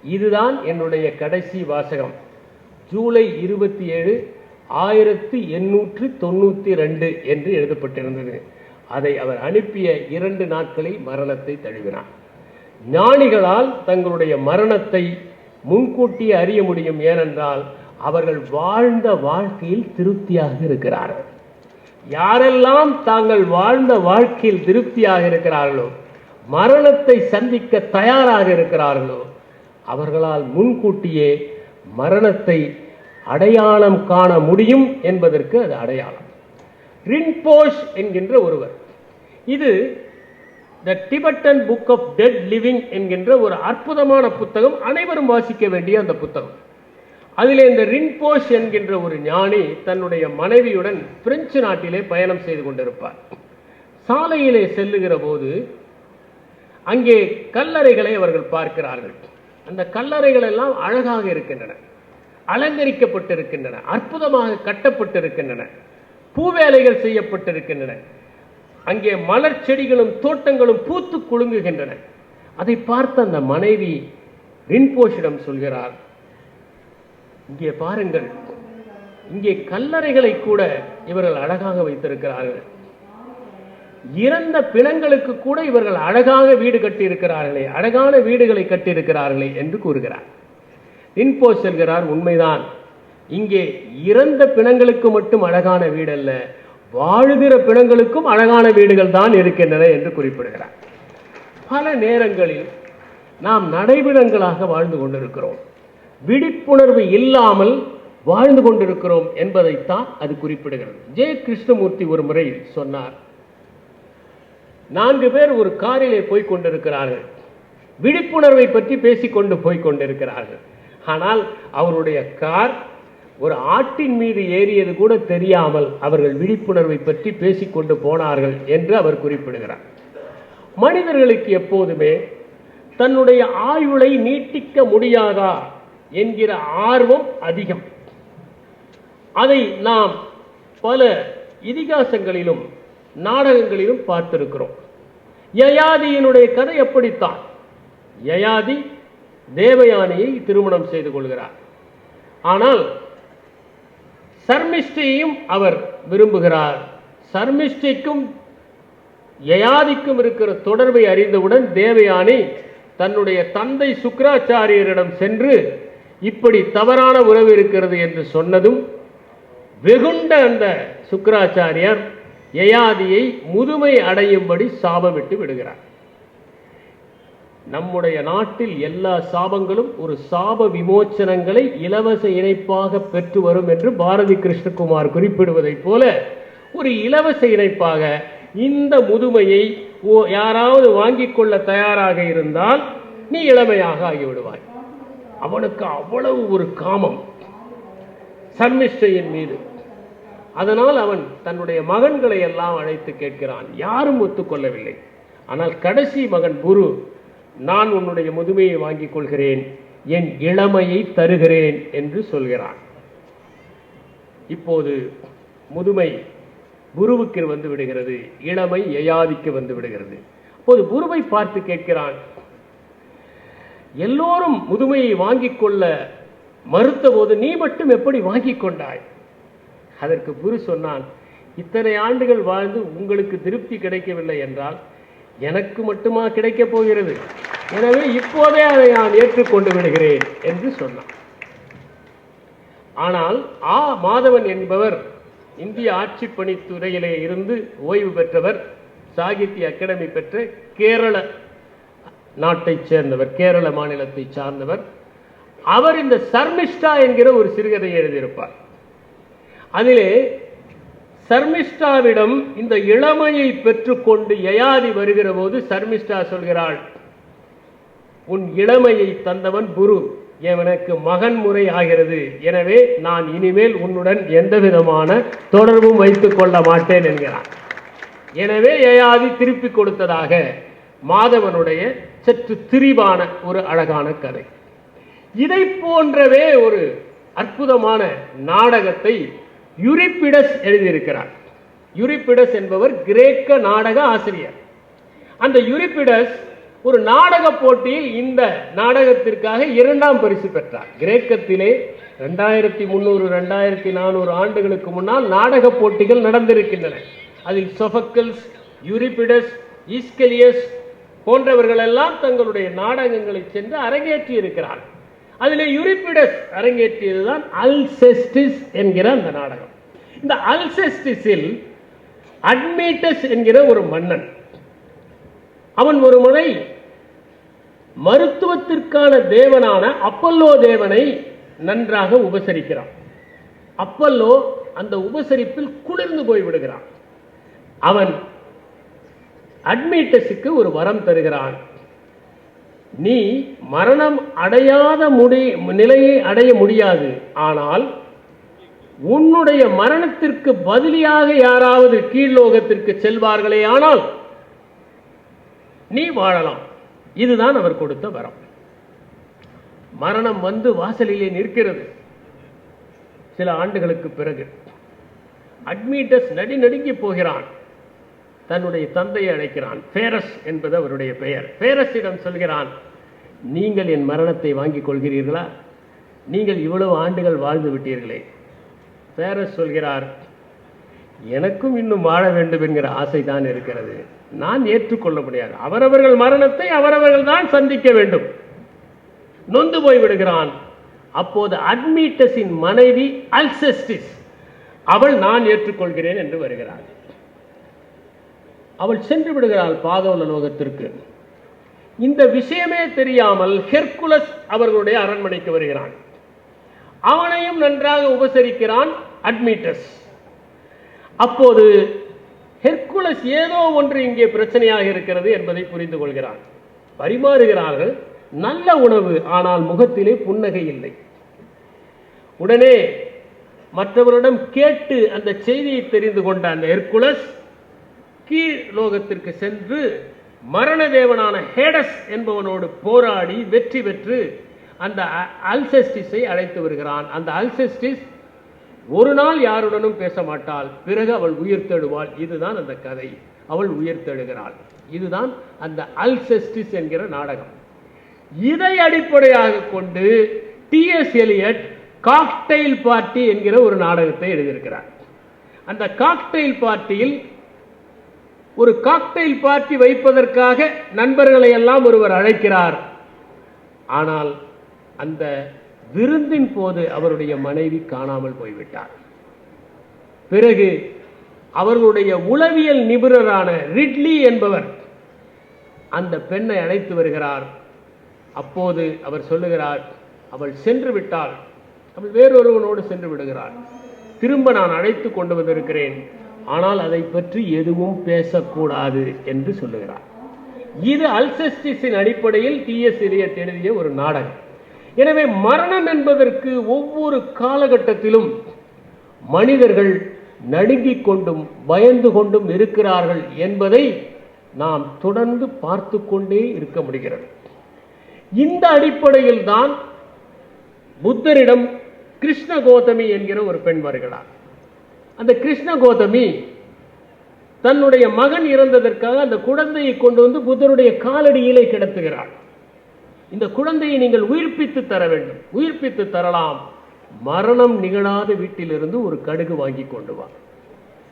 இதுதான் என்னுடைய கடைசி வாசகம். ஜூலை 27, 1892 என்று எழுதப்பட்டிருந்தது. அதை அவர் அனுப்பிய 2 நாட்களில் மரணத்தை தழுவினார். ஞானிகளால் தங்களுடைய மரணத்தை முன்கூட்டி அறிய முடியும். ஏனென்றால் அவர்கள் வாழ்ந்த வாழ்க்கையில் திருப்தியாக இருக்கிறார்கள். யாரெல்லாம் தாங்கள் வாழ்ந்த வாழ்க்கையில் திருப்தியாக இருக்கிறார்களோ, மரணத்தை சந்திக்க தயாராக இருக்கிறார்களோ, அவர்களால் முன்கூட்டியே மரணத்தை அடையாளம் காண முடியும் என்பதற்கு அது அடையாளம். ரின்போஷ் என்கின்ற ஒருவர், இது the Tibetan book of dead living என்கின்ற ஒரு அற்புதமான புத்தகம், அனைவரும் வாசிக்க வேண்டிய அந்த புத்தகம். அதில் இந்த ரின்போஷ் என்கின்ற ஒரு ஞானி தன்னுடைய மனைவியுடன் பிரெஞ்சு நாட்டிலே பயணம் செய்து கொண்டிருப்பார். சாலையிலே செல்லுகிற போது அங்கே கல்லறைகளை அவர்கள் பார்க்கிறார்கள். அந்த கல்லறைகள் எல்லாம் அழகாக இருக்கின்றன, அலங்கரிக்கப்பட்டிருக்கின்றன, அற்புதமாக கட்டப்பட்டிருக்கின்றன, பூவேலைகள் செய்யப்பட்டிருக்கின்றன. அங்கே மலர் செடிகளும் தோட்டங்களும் பூத்து குலுங்குகின்றன. அதை பார்த்த அந்த மனைவி ரின்போஷிடம் சொல்கிறார், இங்கே பாருங்கள், இங்கே கல்லறைகளை கூட இவர்கள் அழகாக வைத்திருக்கிறார்கள், இறந்த பிணங்களுக்கு கூட இவர்கள் அழகாக வீடு கட்டியிருக்கிறார்களே, அழகான வீடுகளை கட்டியிருக்கிறார்களே என்று கூறுகிறார். ரின்போஷ் சொல்கிறார், உண்மைதான், இங்கே இறந்த பிணங்களுக்கு மட்டும் அழகான வீடு அல்ல, வாழுகிற பிணங்களுக்கும் அழகான வீடுகள் தான் இருக்கின்றன என்று குறிப்பிடுகிறார். பல நேரங்களில் நாம் நடைபிணங்களாக வாழ்ந்து கொண்டிருக்கிறோம், விழிப்புணர்வு இல்லாமல் வாழ்ந்து கொண்டிருக்கிறோம் என்பதைத்தான் அது குறிப்பிடுகிறது. ஜெய கிருஷ்ணமூர்த்தி ஒரு முறை சொன்னார், 4 பேர் ஒரு காரிலே போய் கொண்டிருக்கிறார்கள், விழிப்புணர்வை பற்றி பேசிக்கொண்டு போய் கொண்டிருக்கிறார்கள். ஆனால் அவருடைய கார் ஒரு ஆட்டின் மீது ஏறியது கூட தெரியாமல் அவர்கள் விழிப்புணர்வை பற்றி பேசிக்கொண்டு போனார்கள் என்று அவர் குறிப்பிடுகிறார். மனிதர்களுக்கு எப்போதுமே தன்னுடைய ஆயுளை நீட்டிக்க முடியாதா என்கிற ஆர்வம் அதிகம். அதை நாம் பல இதிகாசங்களிலும் நாடகங்களிலும் பார்த்திருக்கிறோம். யயாதியினுடைய கதை எப்படித்தான், யயாதி தேவயானியை திருமணம் செய்து கொள்கிறார். ஆனால் சர்மிஷ்டையும் அவர் விரும்புகிறார். சர்மிஷ்டைக்கும் யயாதிக்கும் இருக்கிற தொடர்பை அறிந்தவுடன் தேவயானி தன்னுடைய தந்தை சுக்கிராச்சாரியரிடம் சென்று இப்படி தவறான உறவு இருக்கிறது என்று சொன்னதும் வெகுண்ட அந்த சுக்கிராச்சாரியார் யயாதியை முதுமை அடையும்படி சாபமிட்டு விடுகிறார். நம்முடைய நாட்டில் எல்லா சாபங்களும் ஒரு சாப விமோச்சனங்களை இலவச இணைப்பாக பெற்று வரும் என்று பாரதி கிருஷ்ணகுமார் குறிப்பிடுவதைப் போல ஒரு இலவச இணைப்பாக இந்த முதுமையை யாராவது வாங்கிக் கொள்ள தயாராக இருந்தால் நீ இளமையாக ஆகிவிடுவாய். அவனுக்கு அவ்வளவு ஒரு காமம் சர்மிஷ்டையின் மீது. அதனால் அவன் தன்னுடைய மகன்களை எல்லாம் அழைத்து கேட்கிறான். யாரும் ஒத்துக்கொள்ளவில்லை. ஆனால் கடைசி மகன் குரு, நான் உன்னுடைய முதுமையை வாங்கிக் கொள்கிறேன், என் இளமையை தருகிறேன் என்று சொல்கிறான். இப்போது முதுமை குருவுக்கு வந்து விடுகிறது, இளமை யயாதிக்கு வந்து விடுகிறது. அப்போது குருவை பார்த்து கேட்கிறான், எல்லோரும் முதுமையை வாங்கிக் கொள்ள மறுத்த போது நீ மட்டும் எப்படி வாங்கிக் கொண்டாய்? அதற்கு குரு சொன்னான், இத்தனை ஆண்டுகள் வாழ்ந்து உங்களுக்கு திருப்தி கிடைக்கவில்லை என்றால் எனக்கு மட்டுமா கிடைக்கப் போகிறது? எனவே இப்போதே அதை நான் ஏற்றுக்கொண்டு விடுகிறேன் என்று சொன்னான். ஆனால் மாதவன் என்பவர் இந்திய ஆட்சி பணித்துறையிலே இருந்து ஓய்வு பெற்றவர், சாகித்ய அகாடமி பெற்ற கேரள நாட்டைச் சேர்ந்தவர், கேரள மாநிலத்தை சார்ந்தவர். அவர் இந்த சர்மிஷ்டா என்கிற ஒரு சிறுகதையை எழுதியிருப்பார். அதிலே சர்மிஷ்டாவிடம் இந்த இளமையை பெற்றுக்கொண்டு யயாதி வருகிற போது சர்மிஷ்டா சொல்கிறாள், உன் இளமையை தந்தவன் குரு, எனக்கு மகன் முறை ஆகிறது, எனவே நான் இனிமேல் உன்னுடன் எந்த விதமான தொடர்பும் வைத்துக் கொள்ள மாட்டேன் என்கிறான். எனவே யயாதி திருப்பி கொடுத்ததாக மாதவனுடைய சற்று திரிவான ஒரு அழகான கதை. இதை போன்றவே ஒரு அற்புதமான நாடகத்தை யூரிபிடஸ் எழுதியிருக்கிறார். யூரிபிடஸ் என்பவர் கிரேக்க நாடக ஆசிரியர். அந்த யூரிபிடஸ் ஒரு நாடக போட்டியில் இந்த நாடகத்திற்காக 2ஆம் பரிசு பெற்றார். கிரேக்கத்திலே 2300 2400 ஆண்டுகளுக்கு முன்னால் நாடக போட்டிகள் நடந்திருக்கின்றன. அதில் சொஃபக்கிள்ஸ், யூரிபிடஸ், ஈஸ்கெலியஸ் போன்றவர்கள் எல்லாம் தங்களுடைய நாடகங்களை சென்று அரங்கேற்றி இருக்கிறார். அதிலே யூரிபிடஸ் அரங்கேற்றியதுதான் அல்செஸ்டிஸ் என்கிற அந்த நாடகம். இந்த அல்செஸ்டிஸில் அட்மீட்டஸ் என்கிற ஒரு மன்னன், அவன் ஒரு முறை மருத்துவத்திற்கான தேவனான அப்பல்லோ தேவனை நன்றாக உபசரிக்கிறான். அப்பல்லோ அந்த உபசரிப்பில் குளிர்ந்து போய்விடுகிறான். அவன் அட்மீட்டஸுக்கு ஒரு வரம் தருகிறான், நீ மரணம் அடையாத நிலையை அடைய முடியாது, ஆனால் உன்னுடைய மரணத்திற்கு பதிலியாக யாராவது கீழ்லோகத்திற்கு செல்வார்களே ஆனால் நீ வாழலாம். இதுதான் அவர் கொடுத்த வரம். மரணம் வந்து வாசலிலே நிற்கிறது. சில ஆண்டுகளுக்கு பிறகு அட்மீட்டஸ் நடுங்கி போகிறான். தன்னுடைய தந்தையை அழைக்கிறான். பேரஸ் என்பது அவருடைய பெயர். பேரஸிடம் சொல்கிறான், நீங்கள் என் மரணத்தை வாங்கிக் கொள்கிறீர்களா? நீங்கள் இவ்வளவு ஆண்டுகள் வாழ்ந்து விட்டீர்களே. பேரஸ் சொல்கிறார், எனக்கும் இன்னும் வாழ வேண்டும் என்கிற ஆசைதான் இருக்கிறது, நான் ஏற்றுக்கொள்ள முடியாது. அவரவர்கள் மரணத்தை அவரவர்கள் தான் சந்திக்க வேண்டும். நொந்து போய் விடுகிறான். அப்போது அட்மீட்டஸின் மனைவி அல்செஸ்டிஸ், அவள் நான் ஏற்றுக்கொள்கிறேன் என்று வருகிறாள். அவள் சென்று விடுகிறாள் பாதாள லோகத்திற்கு. இந்த விஷயமே தெரியாமல் ஹெர்குலஸ் அவர்களுடைய அரண்மனைக்கு வருகிறான். அவனையும் நன்றாக உபசரிக்கிறான் அட்மீட்டஸ். அப்போது ஹெர்குலஸ் ஏதோ ஒன்று இங்கே பிரச்சனையாக இருக்கிறது என்பதை புரிந்து கொள்கிறான். பரிமாறுகிறார்கள் நல்ல உணவு, ஆனால் முகத்திலே புன்னகை இல்லை. உடனே மற்றவரிடம் கேட்டு அந்த செய்தியை தெரிந்து கொண்ட அந்த ஹெர்குலஸ் கீழ் லோகத்திற்கு சென்று மரண தேவனான ஹேடஸ் என்பவனோடு போராடி வெற்றி பெற்று அந்த அல்செஸ்டிஸை அழைத்து வருகிறான். அந்த அல்செஸ்டிஸ் ஒரு நாள் யாருடனும் பேச மாட்டாள், பிறகு அவள் உயிர் தெழுவாள். இதுதான் அந்த கதை. அவள் உயிர் தெழுகிறாள். இதுதான் அந்த அல்செஸ்டிஸ் என்கிற நாடகம். இதை அடிப்படையாக கொண்டு டிஎஸ் எலியட் காக்டெயில் பார்ட்டி என்கிற ஒரு நாடகத்தை எழுதியிருக்கிறார். அந்த காக்டெயில் பார்ட்டியில் ஒரு காக்டெயில் பார்ட்டி வைப்பதற்காக நண்பர்களை எல்லாம் ஒருவர் அழைக்கிறார். ஆனால் அந்த விருந்தின் போது அவருடைய மனைவி காணாமல் போய்விட்டார். பிறகு அவர்களுடைய உளவியல் நிபுணரான ரிட்லி என்பவர் அந்த பெண்ணை அழைத்து வருகிறார். அப்போது அவர் சொல்லுகிறார், அவள் சென்று விட்டாள், அவள் வேறொருவனோடு சென்று விடுகிறாள், திரும்ப நான் அழைத்து கொண்டு வந்திருக்கிறேன், ஆனால் அதை பற்றி எதுவும் பேசக்கூடாது என்று சொல்லுகிறார். இது அல்செஸ்டிஸின் அடிப்படையில் T.S. எலியட் எழுதிய ஒரு நாடகம். எனவே மரணம் என்பதற்கு ஒவ்வொரு காலகட்டத்திலும் மனிதர்கள் நடுங்கிக் கொண்டும் பயந்து கொண்டும் இருக்கிறார்கள் என்பதை நாம் தொடர்ந்து பார்த்து கொண்டே இருக்க முடிகிறது. இந்த அடிப்படையில் தான் புத்தரிடம் கிருஷ்ண கோதமி என்கிற ஒரு பெண் வருகிறார். அந்த கிருஷ்ண கோதமி தன்னுடைய மகன் இறந்ததற்காக அந்த குழந்தையை கொண்டு வந்து புத்தருடைய காலடியிலே கிடத்துகிறார். இந்த குழந்தையை நீங்கள் உயிர்ப்பித்து தர வேண்டும். உயிர்ப்பித்து தரலாம், மரணம் நிகழாத வீட்டிலிருந்து ஒரு கடுகு வாங்கி கொண்டு வா.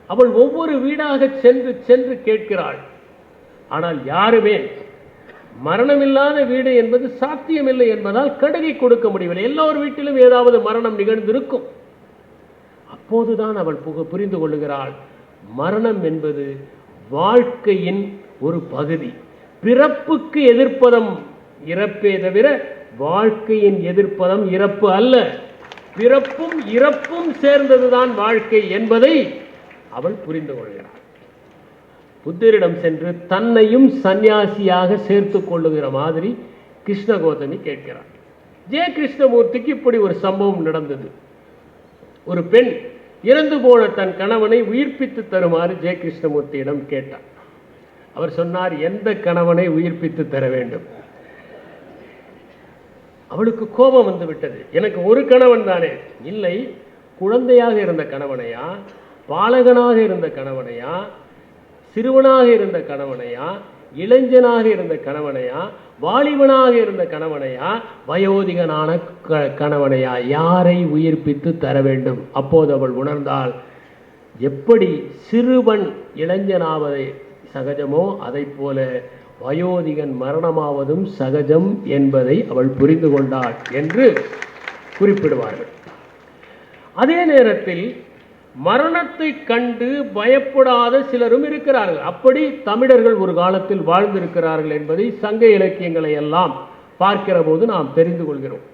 அவள் ஒவ்வொரு வீடாக சென்று சென்று கேட்கிறாள். ஆனால் யாருமே மரணமில்லாத வீடு என்பது சாத்தியமில்லை என்பதால் கடுகை கொடுக்க முடியவில்லை. எல்லோர் வீட்டிலும் ஏதாவது மரணம் நிகழ்ந்திருக்கும். அப்போதுதான் அவள் புரிந்து கொள்ளுகிறாள், மரணம் என்பது வாழ்க்கையின் ஒரு பகுதி. பிறப்புக்கு எதிர்ப்பதம் இறப்பே தவிர வாழ்க்கையின் எதிர்ப்பதம் இறப்பு அல்ல. பிறப்பும் இறப்பும் சேர்ந்ததுதான் வாழ்க்கை என்பதை அவள் புரிந்து கொள்கிறாள். புத்தரிடம் சென்று தன்னையும் சன்னியாசியாக சேர்த்துக் கொள்ளுகிற மாதிரி கிருஷ்ண கோதமி கேட்கிறார். ஜே கிருஷ்ணமூர்த்திக்கு இப்படி ஒரு சம்பவம் நடந்தது. ஒரு பெண் இறந்து போன தன் கணவனை உயிர்ப்பித்து தருமாறு ஜே கிருஷ்ணமூர்த்தியிடம் கேட்டார். அவர் சொன்னார், எந்த கணவனை உயிர்ப்பித்து தர வேண்டும்? அவளுக்கு கோபம் வந்து விட்டது. எனக்கு ஒரு கணவன் தானே. இல்லை, குழந்தையாக இருந்த கணவனையா, பாலகனாக இருந்த கணவனையா, சிறுவனாக இருந்த கணவனையா, இளைஞனாக இருந்த கணவனையா, வாலிபனாக இருந்த கணவனையா, வயோதிகனான கணவனையா, யாரை உயிர்ப்பித்து தர வேண்டும்? அப்போது அவள் உணர்ந்தாள், எப்படி சிறுவன் இளைஞனாவதை சகஜமோ அதை போல வயோதிகன் மரணமாவதும் சகஜம் என்பதை அவள் புரிந்து கொண்டாள் என்று குறிப்பிடுவார்கள். அதே நேரத்தில் மரணத்தை கண்டு பயப்படாத சிலரும் இருக்கிறார்கள். அப்படி தமிழர்கள் ஒரு காலத்தில் வாழ்ந்திருக்கிறார்கள் என்பதை சங்க இலக்கியங்களை எல்லாம் பார்க்கிற போது நாம் தெரிந்து கொள்கிறோம்.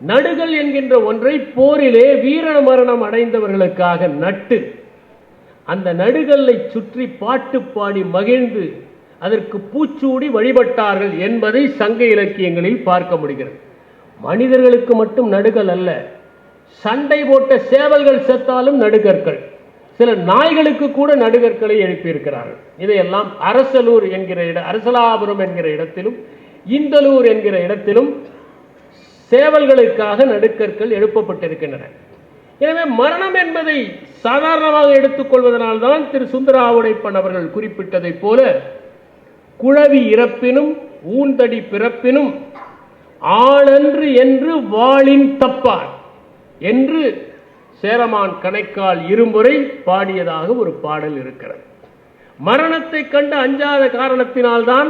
நடுகள் என்கின்ற ஒன்றை போரிலே வீர மரணம் அடைந்தவர்களுக்காக நட்டு அந்த நடுகளை சுற்றி பாட்டு பாடி மகிழ்ந்து அதற்கு பூச்சூடி வழிபட்டார்கள் என்பதை சங்க இலக்கியங்களில் பார்க்க முடிகிறது. மனிதர்களுக்கு மட்டும் நடுகள் அல்ல, சண்டை போட்ட சேவல்கள் செத்தாலும் நடுகற்கள், சில நாய்களுக்கு கூட நடுகற்களை எழுப்பியிருக்கிறார்கள். இதையெல்லாம் அரசலூர் என்கிற அரசலாபுரம் என்கிற இடத்திலும் இந்தலூர் என்கிற இடத்திலும் சேவல்களுக்காக நடுக்கற்கள் எழுப்பப்பட்டிருக்கின்றன. எனவே மரணம் என்பதை சாதாரணமாக எடுத்துக்கொள்வதனால்தான் திரு சுந்தராவுடைப்பன் அவர்கள் குறிப்பிட்டதை போல குழவி இறப்பினும் ஊந்தடி பிறப்பினும் ஆளன்று என்று வாளின் தப்பார் என்று சேரமான் கணைக்கால் இருமுறை பாடியதாக ஒரு பாடல் இருக்கிறது. மரணத்தை கண்டு அஞ்சாத காரணத்தினால்தான்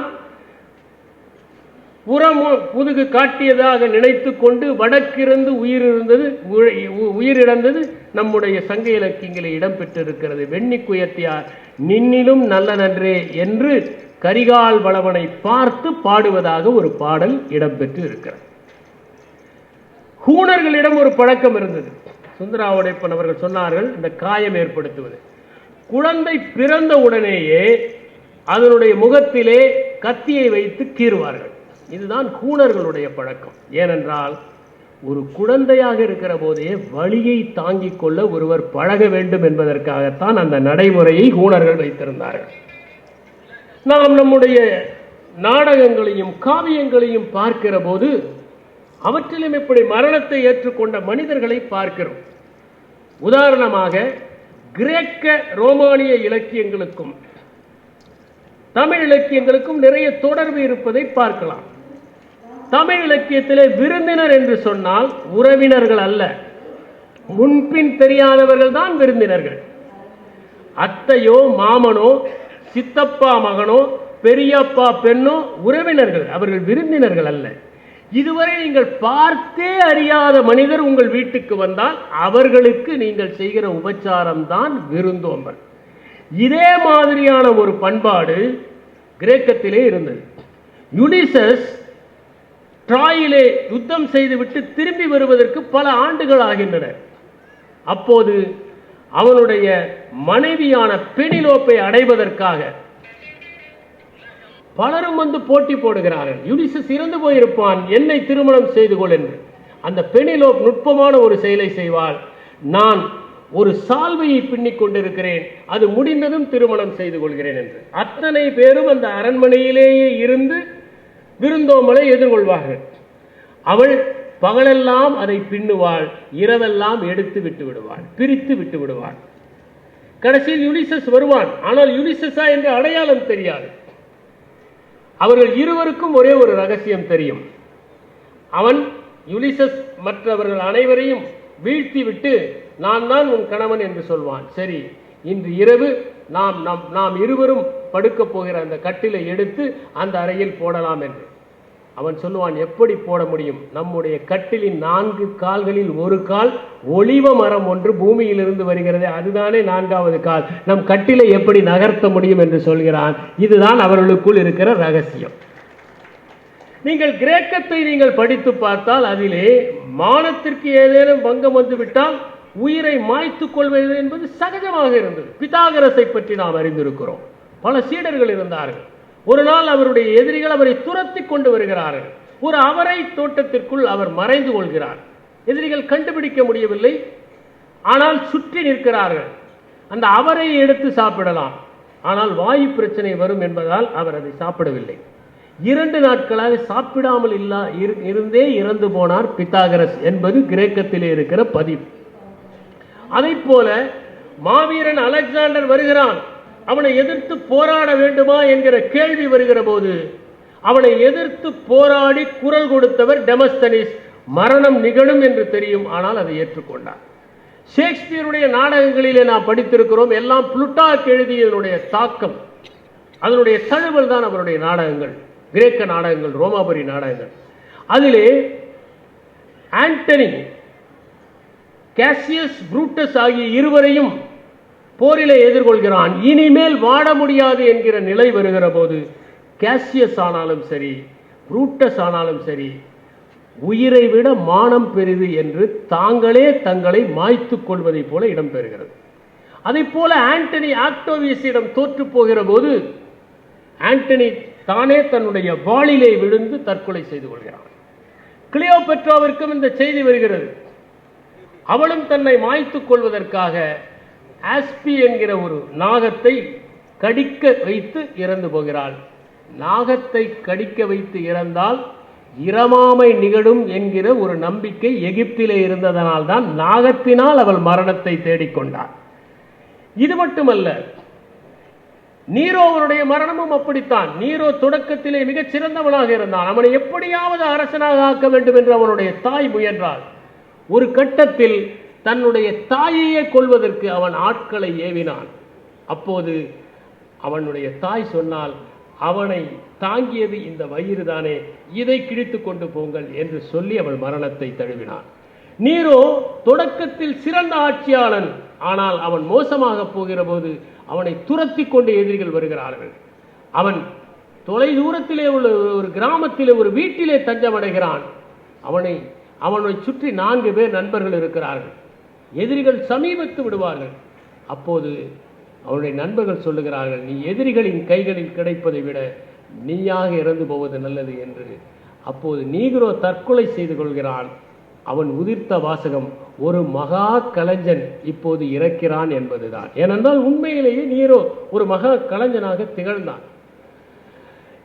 புதுகு காட்டியதாக நினைத்து கொண்டு வடக்கிருந்து உயிரிழந்தது நம்முடைய சங்க இலக்கியங்களில் இடம்பெற்றிருக்கிறது. வெண்ணி குயத்தியார் நின்னிலும் நல்ல நன்றே என்று கரிகால் வளவனை பார்த்து பாடுவதாக ஒரு பாடல் இடம்பெற்று இருக்கிறது. ஹூணர்களிடம் ஒரு பழக்கம் இருந்தது. சுந்தராவுடைப்பன் அவர்கள் சொன்னார்கள், இந்த காயம் ஏற்படுத்துவது, குழந்தை பிறந்த உடனேயே அதனுடைய முகத்திலே கத்தியை வைத்து கீறுவார்கள். இதுதான் ஹூணர்களுடைய பழக்கம். ஏனென்றால் ஒரு குழந்தையாக இருக்கிற போதே வலியை தாங்கிக் கொள்ள ஒருவர் பழக வேண்டும் என்பதற்காகத்தான் அந்த நடைமுறையை ஹூணர்கள் வைத்திருந்தார்கள். நாம் நம்முடைய நாடகங்களையும் காவியங்களையும் பார்க்கிற போது அவற்றிலும் இப்படி மரணத்தை ஏற்றுக்கொண்ட மனிதர்களை பார்க்கிறோம். உதாரணமாக கிரேக்க ரோமானிய இலக்கியங்களுக்கும் தமிழ் இலக்கியங்களுக்கும் நிறைய தொடர்பு இருப்பதை பார்க்கலாம். தமிழ் இலக்கியத்திலே விருந்தினர் என்று சொன்னால் உறவினர்கள் அல்ல, முன்பின் தெரியாதவர்கள் தான் விருந்தினர்கள். அத்தையோ மாமனோ சித்தப்பா மகனோ பெரியப்பா பெண்ணோ உறவினர்கள், அவர்கள் விருந்தினர்கள் அல்ல. இதுவரை நீங்கள் பார்த்தே அறியாத மனிதர் உங்கள் வீட்டுக்கு வந்தால் அவர்களுக்கு நீங்கள் செய்கிற உபச்சாரம் தான் விருந்தோம்பல். இதே மாதிரியான ஒரு பண்பாடு கிரேக்கத்திலே இருந்தது. யுலிசஸ் ட்ராயிலே யுத்தம் செய்துவிட்டு திரும்பி வருவதற்கு பல ஆண்டுகள் ஆகின்றன. அப்போது அவனுடைய மனைவியான பெனிலோப்பை அடைவதற்காக பலரும் வந்து போட்டி போடுகிறார்கள். யுலிசஸ் இறந்து போயிருப்பான், என்னை திருமணம் செய்து கொள் என்று. அந்த பெனிலோப் நுட்பமான ஒரு செயலை செய்வாள். நான் ஒரு சால்வையை பின்னிக் கொண்டிருக்கிறேன், அது முடிந்ததும் திருமணம் செய்து கொள்கிறேன் என்று. அத்தனை பேரும் அந்த அரண்மனையிலேயே இருந்து விருந்தோம்பலை எதிர்கொள்வார்கள். அவள் பகலெல்லாம் அதை பின்னுவாள், இரவெல்லாம் எடுத்து விட்டு விடுவாள், பிரித்து விட்டு விடுவாள். கடைசியில் யுலிசஸ் வருவான். ஆனால் யுலிசஸா என்று அடையாளம் தெரியாது. அவர்கள் இருவருக்கும் ஒரே ஒரு ரகசியம் தெரியும். அவன் யுலிசஸ் மற்றவர்கள் அனைவரையும் வீழ்த்தி விட்டு நான் தான் உன் கணவன் என்று சொல்வான். சரி, இன்று இரவு நாம் இருவரும் படுக்க போகிற அந்த கட்டிலை எடுத்து அந்த அறையில் போடலாம் என்று. அவன் சொல்லுவான், எப்படி போட முடியும்? நம்முடைய கட்டிலின் 4 கால்களில் ஒரு கால் ஒலிவ மரம் ஒன்று பூமியிலிருந்து வருகிறது, அதுதானே 4வது கால். நம் கட்டிலை எப்படி நகர்த்த முடியும் என்று சொல்கிறான். இதுதான் அவர்களுக்குள் இருக்கிற ரகசியம். நீங்கள் கிரேக்கத்தை நீங்கள் படித்து பார்த்தால் அதிலே மானத்திற்கு ஏதேனும் பங்கம் வந்துவிட்டால் உயிரை மாய்த்து கொள்வது என்பது சகஜமாக இருந்தது. பித்தாகரஸை பற்றி நாம் அறிந்திருக்கிறோம். பல சீடர்கள் இருந்தார்கள். ஒரு நாள் அவருடைய எதிரிகள் அவரை துரத்தி கொண்டு வருகிறார்கள். ஒரு அவரை தோட்டத்திற்குள் அவர் மறைந்து கொள்கிறார். எதிரிகள் கண்டுபிடிக்க முடியவில்லை, ஆனால் சுற்றி நிற்கிறார்கள். அந்த அவரை எடுத்து சாப்பிடலாம், ஆனால் வாயு பிரச்சனை வரும் என்பதால் அவர் அதை சாப்பிடவில்லை. 2 நாட்களாக சாப்பிடாமல் இருந்தே இறந்து போனார் பித்தாகரஸ் என்பது கிரேக்கத்திலே இருக்கிற பதிவு. அதை போல மாவீரன் அலெக்சாண்டர் வருகிறான். அவனை எதிர்த்து போராட வேண்டுமா என்கிற கேள்வி வருகிற போது அவனை எதிர்த்து போராடி குரல் கொடுத்தவர் டெமஸ்தனிஸ். மரணம் நிகழும் என்று தெரியும், ஆனால் அதை ஏற்றுக்கொண்டார். ஷேக்ஸ்பியருடைய நாடகங்களிலே நாம் படித்திருக்கிறோம். எல்லாம் புளுட்டாக் எழுதியதனுடைய தாக்கம், அதனுடைய தழுவல் தான் அவருடைய நாடகங்கள், கிரேக்க நாடகங்கள், ரோமாபுரி நாடகங்கள். அதிலே ஆண்டனி, கேசியஸ், புரூட்டஸ் ஆகிய இருவரையும் போரிலே எதிர்கொள்கிறான். இனிமேல் வாட முடியாது என்கிற நிலை வருகிற போது கேசியஸ் ஆனாலும் சரி, புரூட்டஸ் ஆனாலும் சரி, உயிரை விட மானம் பெரிது என்று தாங்களே தங்களை மாய்த்து கொள்வதை போல இடம்பெறுகிறது. அதை போல ஆண்டனி ஆக்டோவியஸிடம் தோற்று போகிற போது ஆண்டனி தானே தன்னுடைய வாளிலே விழுந்து தற்கொலை செய்து கொள்கிறான். கிளியோபெட்ராவிற்கும் இந்த செய்தி வருகிறது. அவளும் தன்னை மாய்த்துக் கொள்வதற்காக ஆஸ்பி என்கிற ஒரு நாகத்தை கடிக்க வைத்து இறந்து போகிறாள். நாகத்தை கடிக்க வைத்து இறந்தால் இரமாமை நிகழும் என்கிற ஒரு நம்பிக்கை எகிப்திலே இருந்ததனால் தான் நாகத்தினால் அவள் மரணத்தை தேடிக்கொண்டாள். இது மட்டுமல்ல, நீரோவனுடைய மரணமும் அப்படித்தான். நீரோ தொடக்கத்திலே மிகச் சிறந்தவனாக இருந்தான். அவனை எப்படியாவது அரசனாக ஆக்க வேண்டும் என்று அவனுடைய தாய் முயன்றாள். ஒரு கட்டத்தில் தன்னுடைய தாயையே கொல்வதற்கு அவன் ஆட்களை ஏவினான். அப்போது அவனுடைய தாய் சொன்னால், அவனை தாங்கியது இந்த வயிறு தானே, இதை கிழித்து கொண்டு போங்கள் என்று சொல்லி அவள் மரணத்தை தழுவினான். நீரோ தொடக்கத்தில் சிறந்த ஆட்சியாளன், ஆனால் அவன் மோசமாக போகிற போது அவனை துரத்தி கொண்டு எதிரிகள் வருகிறார்கள். அவன் தொலை தூரத்திலே உள்ள ஒரு கிராமத்திலே ஒரு வீட்டிலே தஞ்சமடைகிறான். அவனை சுற்றி 4 பேர் நண்பர்கள் இருக்கிறார்கள். எதிரிகள் சமீபத்து விடுவார்கள். அப்போது அவனுடைய நண்பர்கள் சொல்லுகிறார்கள், நீ எதிரிகளின் கைகளில் கிடைப்பதை விட நீயாக இறந்து போவது நல்லது என்று. அப்போது நீக்ரோ தற்கொலை செய்து கொள்கிறான். அவன் உதிர்த்த வாசகம், ஒரு மகா கலைஞன் இப்போது இறக்கிறான் என்பதுதான். ஏனென்றால் உண்மையிலேயே நீரோ ஒரு மகா கலைஞனாக திகழ்ந்தான்.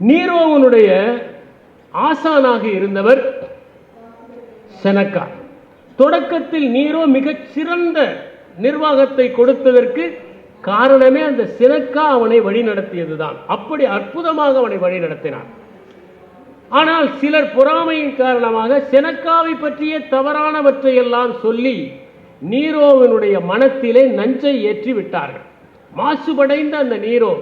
நீரோவனுடைய ஆசானாக இருந்தவர் செனக்கா. தொடக்கத்தில் நீரோ மிகச் சிறந்த நிர்வாகத்தை கொடுத்ததற்கு காரணமே அந்த செனக்கா அவனை வழி நடத்தியதுதான். அப்படி அற்புதமாக அவனை வழி நடத்தினான். ஆனால் சிலர் பொறாமையின் காரணமாக செனக்காவை பற்றிய தவறானவற்றை எல்லாம் சொல்லி நீரோவினுடைய மனத்திலே நஞ்சை ஏற்றி விட்டார்கள். மாசுபடைந்த அந்த நீரோ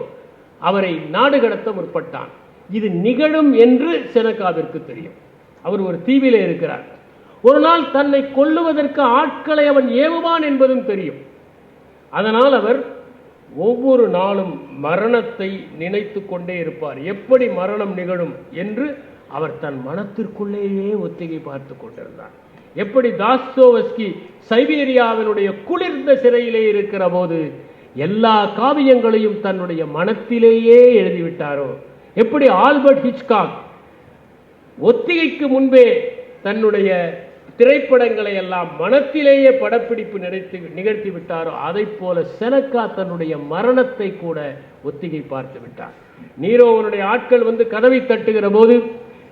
அவரை நாடு கடத்த முற்பட்டான். இது நிகழும் என்று செனக்காவிற்கு தெரியும். அவர் ஒரு தீவிலே இருக்கிறார். ஒரு நாள் தன்னை கொல்லுவதற்கு ஆட்களை அவன் ஏவுவான் என்பதும் தெரியும். அதனால் அவர் ஒவ்வொரு நாளும் மரணத்தை நினைத்து கொண்டே இருப்பார். எப்படி மரணம் நிகழும் என்று அவர் தன் மனத்திற்குள்ளேயே ஒத்திகை பார்த்து கொண்டிருந்தார். எப்படி தாஸ்தோவஸ்கி சைபீரியாவினுடைய குளிர்ந்த சிறையிலே இருக்கிற போது எல்லா காவியங்களையும் தன்னுடைய மனத்திலேயே எழுதிவிட்டாரோ, எப்படி ஆல்பர்ட் ஹிச்காக் ஒத்திகைக்கு முன்பே தன்னுடைய திரைப்படங்களை எல்லாம் மனத்திலேயே படப்பிடிப்பு நிகழ்த்தி விட்டாரோ, அதை போல செனக்கா தன்னுடைய மரணத்தை கூட ஒத்திகை பார்த்து விட்டார். நீரோவனுடைய ஆட்கள் வந்து கதவை தட்டுகிற போது,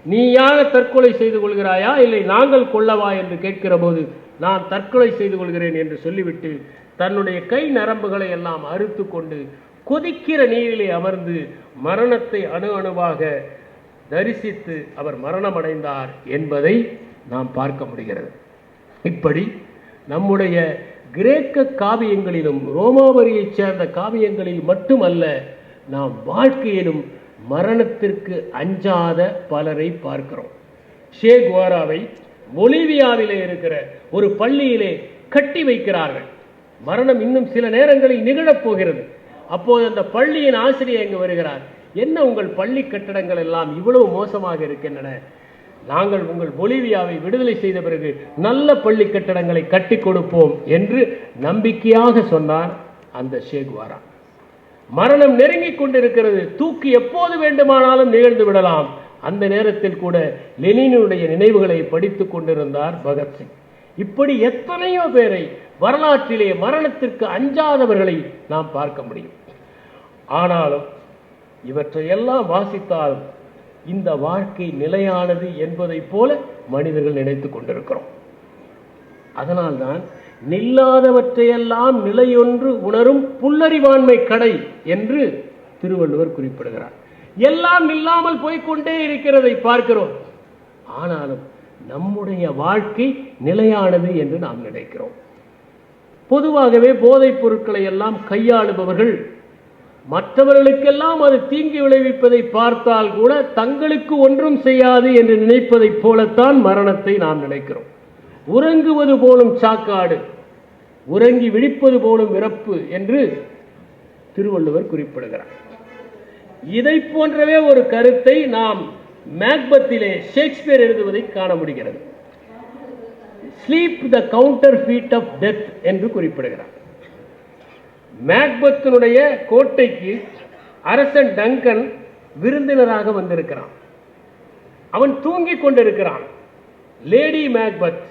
நீயாக தற்கொலை செய்து கொள்கிறாயா இல்லை நாங்கள் கொள்ளவா என்று கேட்கிற போது, நான் தற்கொலை செய்து கொள்கிறேன் என்று சொல்லிவிட்டு தன்னுடைய கை நரம்புகளை எல்லாம் அறுத்து கொண்டு கொதிக்கிற நீரிலே அமர்ந்து மரணத்தை அணு அணுவாக தரிசித்து அவர் மரணமடைந்தார் என்பதை நாம் பார்க்க முடிகிறது. இப்படி நம்முடைய கிரேக்க காவியங்களிலும் ரோமாபுரியைச் சேர்ந்த காவியங்களில் மட்டுமல்ல, நாம் வாழ்க்கையிலும் மரணத்திற்கு அஞ்சாத பலரை பார்க்கிறோம். ஷே குவாராவை பொலிவியாவிலே இருக்கிற ஒரு பள்ளியிலே கட்டி வைக்கிறார்கள். மரணம் இன்னும் சில நேரங்களில் நிகழப் போகிறது. அப்போது அந்த பள்ளியின் ஆசிரியர் இங்கு வருகிறார். என்ன உங்கள் பள்ளி கட்டடங்கள் எல்லாம் இவ்வளவு மோசமாக இருக்கின்றன? நாங்கள் உங்கள் பொலிவியாவை விடுதலை செய்த பிறகு நல்ல பள்ளி கட்டடங்களை கட்டி கொடுப்போம் என்று நம்பிக்கையாக சொன்னார் அந்த ஷே குவாரா. மரணம் நெருங்கிக் கொண்டிருக்கிறது, தூக்கி எப்போது வேண்டுமானாலும் நிகழ்ந்து விடலாம். அந்த நேரத்தில் கூட லெனினுடைய நினைவுகளை படித்துக் கொண்டிருந்தார் பகத்சிங். இப்படி எத்தனையோ பேரை வரலாற்றிலே மரணத்திற்கு அஞ்சாதவர்களை நாம் பார்க்க முடியும். ஆனாலும் இவற்றையெல்லாம் வாசித்தாலும் இந்த வாழ்க்கை நிலையானது என்பதை போல மனிதர்கள் நினைத்துக் கொண்டிருக்கிறோம். அதனால்தான் நில்லாதவற்றையெல்லாம் நிலையொன்று உணரும் புல்லறிவாண்மை கடை என்று திருவள்ளுவர் குறிப்பிடுகிறார். எல்லாம் நில்லாமல் போய்கொண்டே இருக்கிறதை பார்க்கிறோம். ஆனாலும் நம்முடைய வாழ்க்கை நிலையானது என்று நாம் நினைக்கிறோம். பொதுவாகவே போதைப் பொருட்களை எல்லாம் கையாளுபவர்கள் மற்றவர்களுக்கெல்லாம் அது தீங்கு விளைவிப்பதை பார்த்தால் கூட தங்களுக்கு ஒன்றும் செய்யாது என்று நினைப்பதைப் போலத்தான் மரணத்தை நாம் நினைக்கிறோம். உறங்குவது போலும் சாக்காடு, உறங்கி விழிப்பது போலும் இறப்பு என்று திருவள்ளுவர் குறிப்பிடுகிறார். இதை போன்றவே ஒரு கருத்தை நாம் மேக்பத்திலே ஷேக்ஸ்பியர் எழுதுவதை காண முடிகிறது. Sleep the counterfeit of death என்று குறிப்பிடுகிறார். மேக்பத்தினுடைய கோட்டைக்கு அரசன் டங்கன் விருந்தினராக வந்திருக்கிறான். அவன் தூங்கிக் கொண்டிருக்கிறான். லேடி மேக்பத்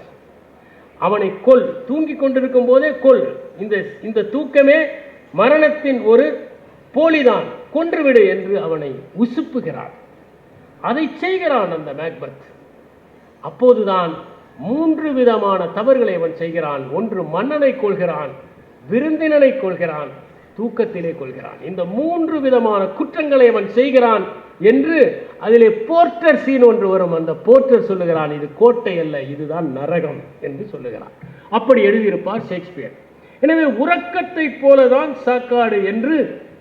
அவனை கொல், தூங்கிக் கொண்டிருக்கும் போதே கொல், இந்த தூக்கமே மரணத்தின் ஒரு போலிதான், கொன்றுவிடு என்று அவனை உசுப்புகிறான். அதை செய்கிறான் அந்த மேக்பத். அப்போதுதான் 3 விதமான தவறுகளை அவன் செய்கிறான். ஒன்று, மன்னனை கொள்கிறான், விருந்தினனை கொள்கிறான், தூக்கத்திலே கொள்கிறான். இந்த 3 விதமான குற்றங்களை அவன் செய்கிறான் என்று அதிலே போர்ட்டர் சீன் ஒன்று வரும். அந்த போர்ட்டர் சொல்லுகிறான், இது கோட்டை அல்ல, இதுதான் நரகம் என்று சொல்லுகிறான். அப்படி எழுதியிருப்பார் ஷேக்ஸ்பியர். எனவே உறக்கத்தை போலதான் சாக்காடு என்று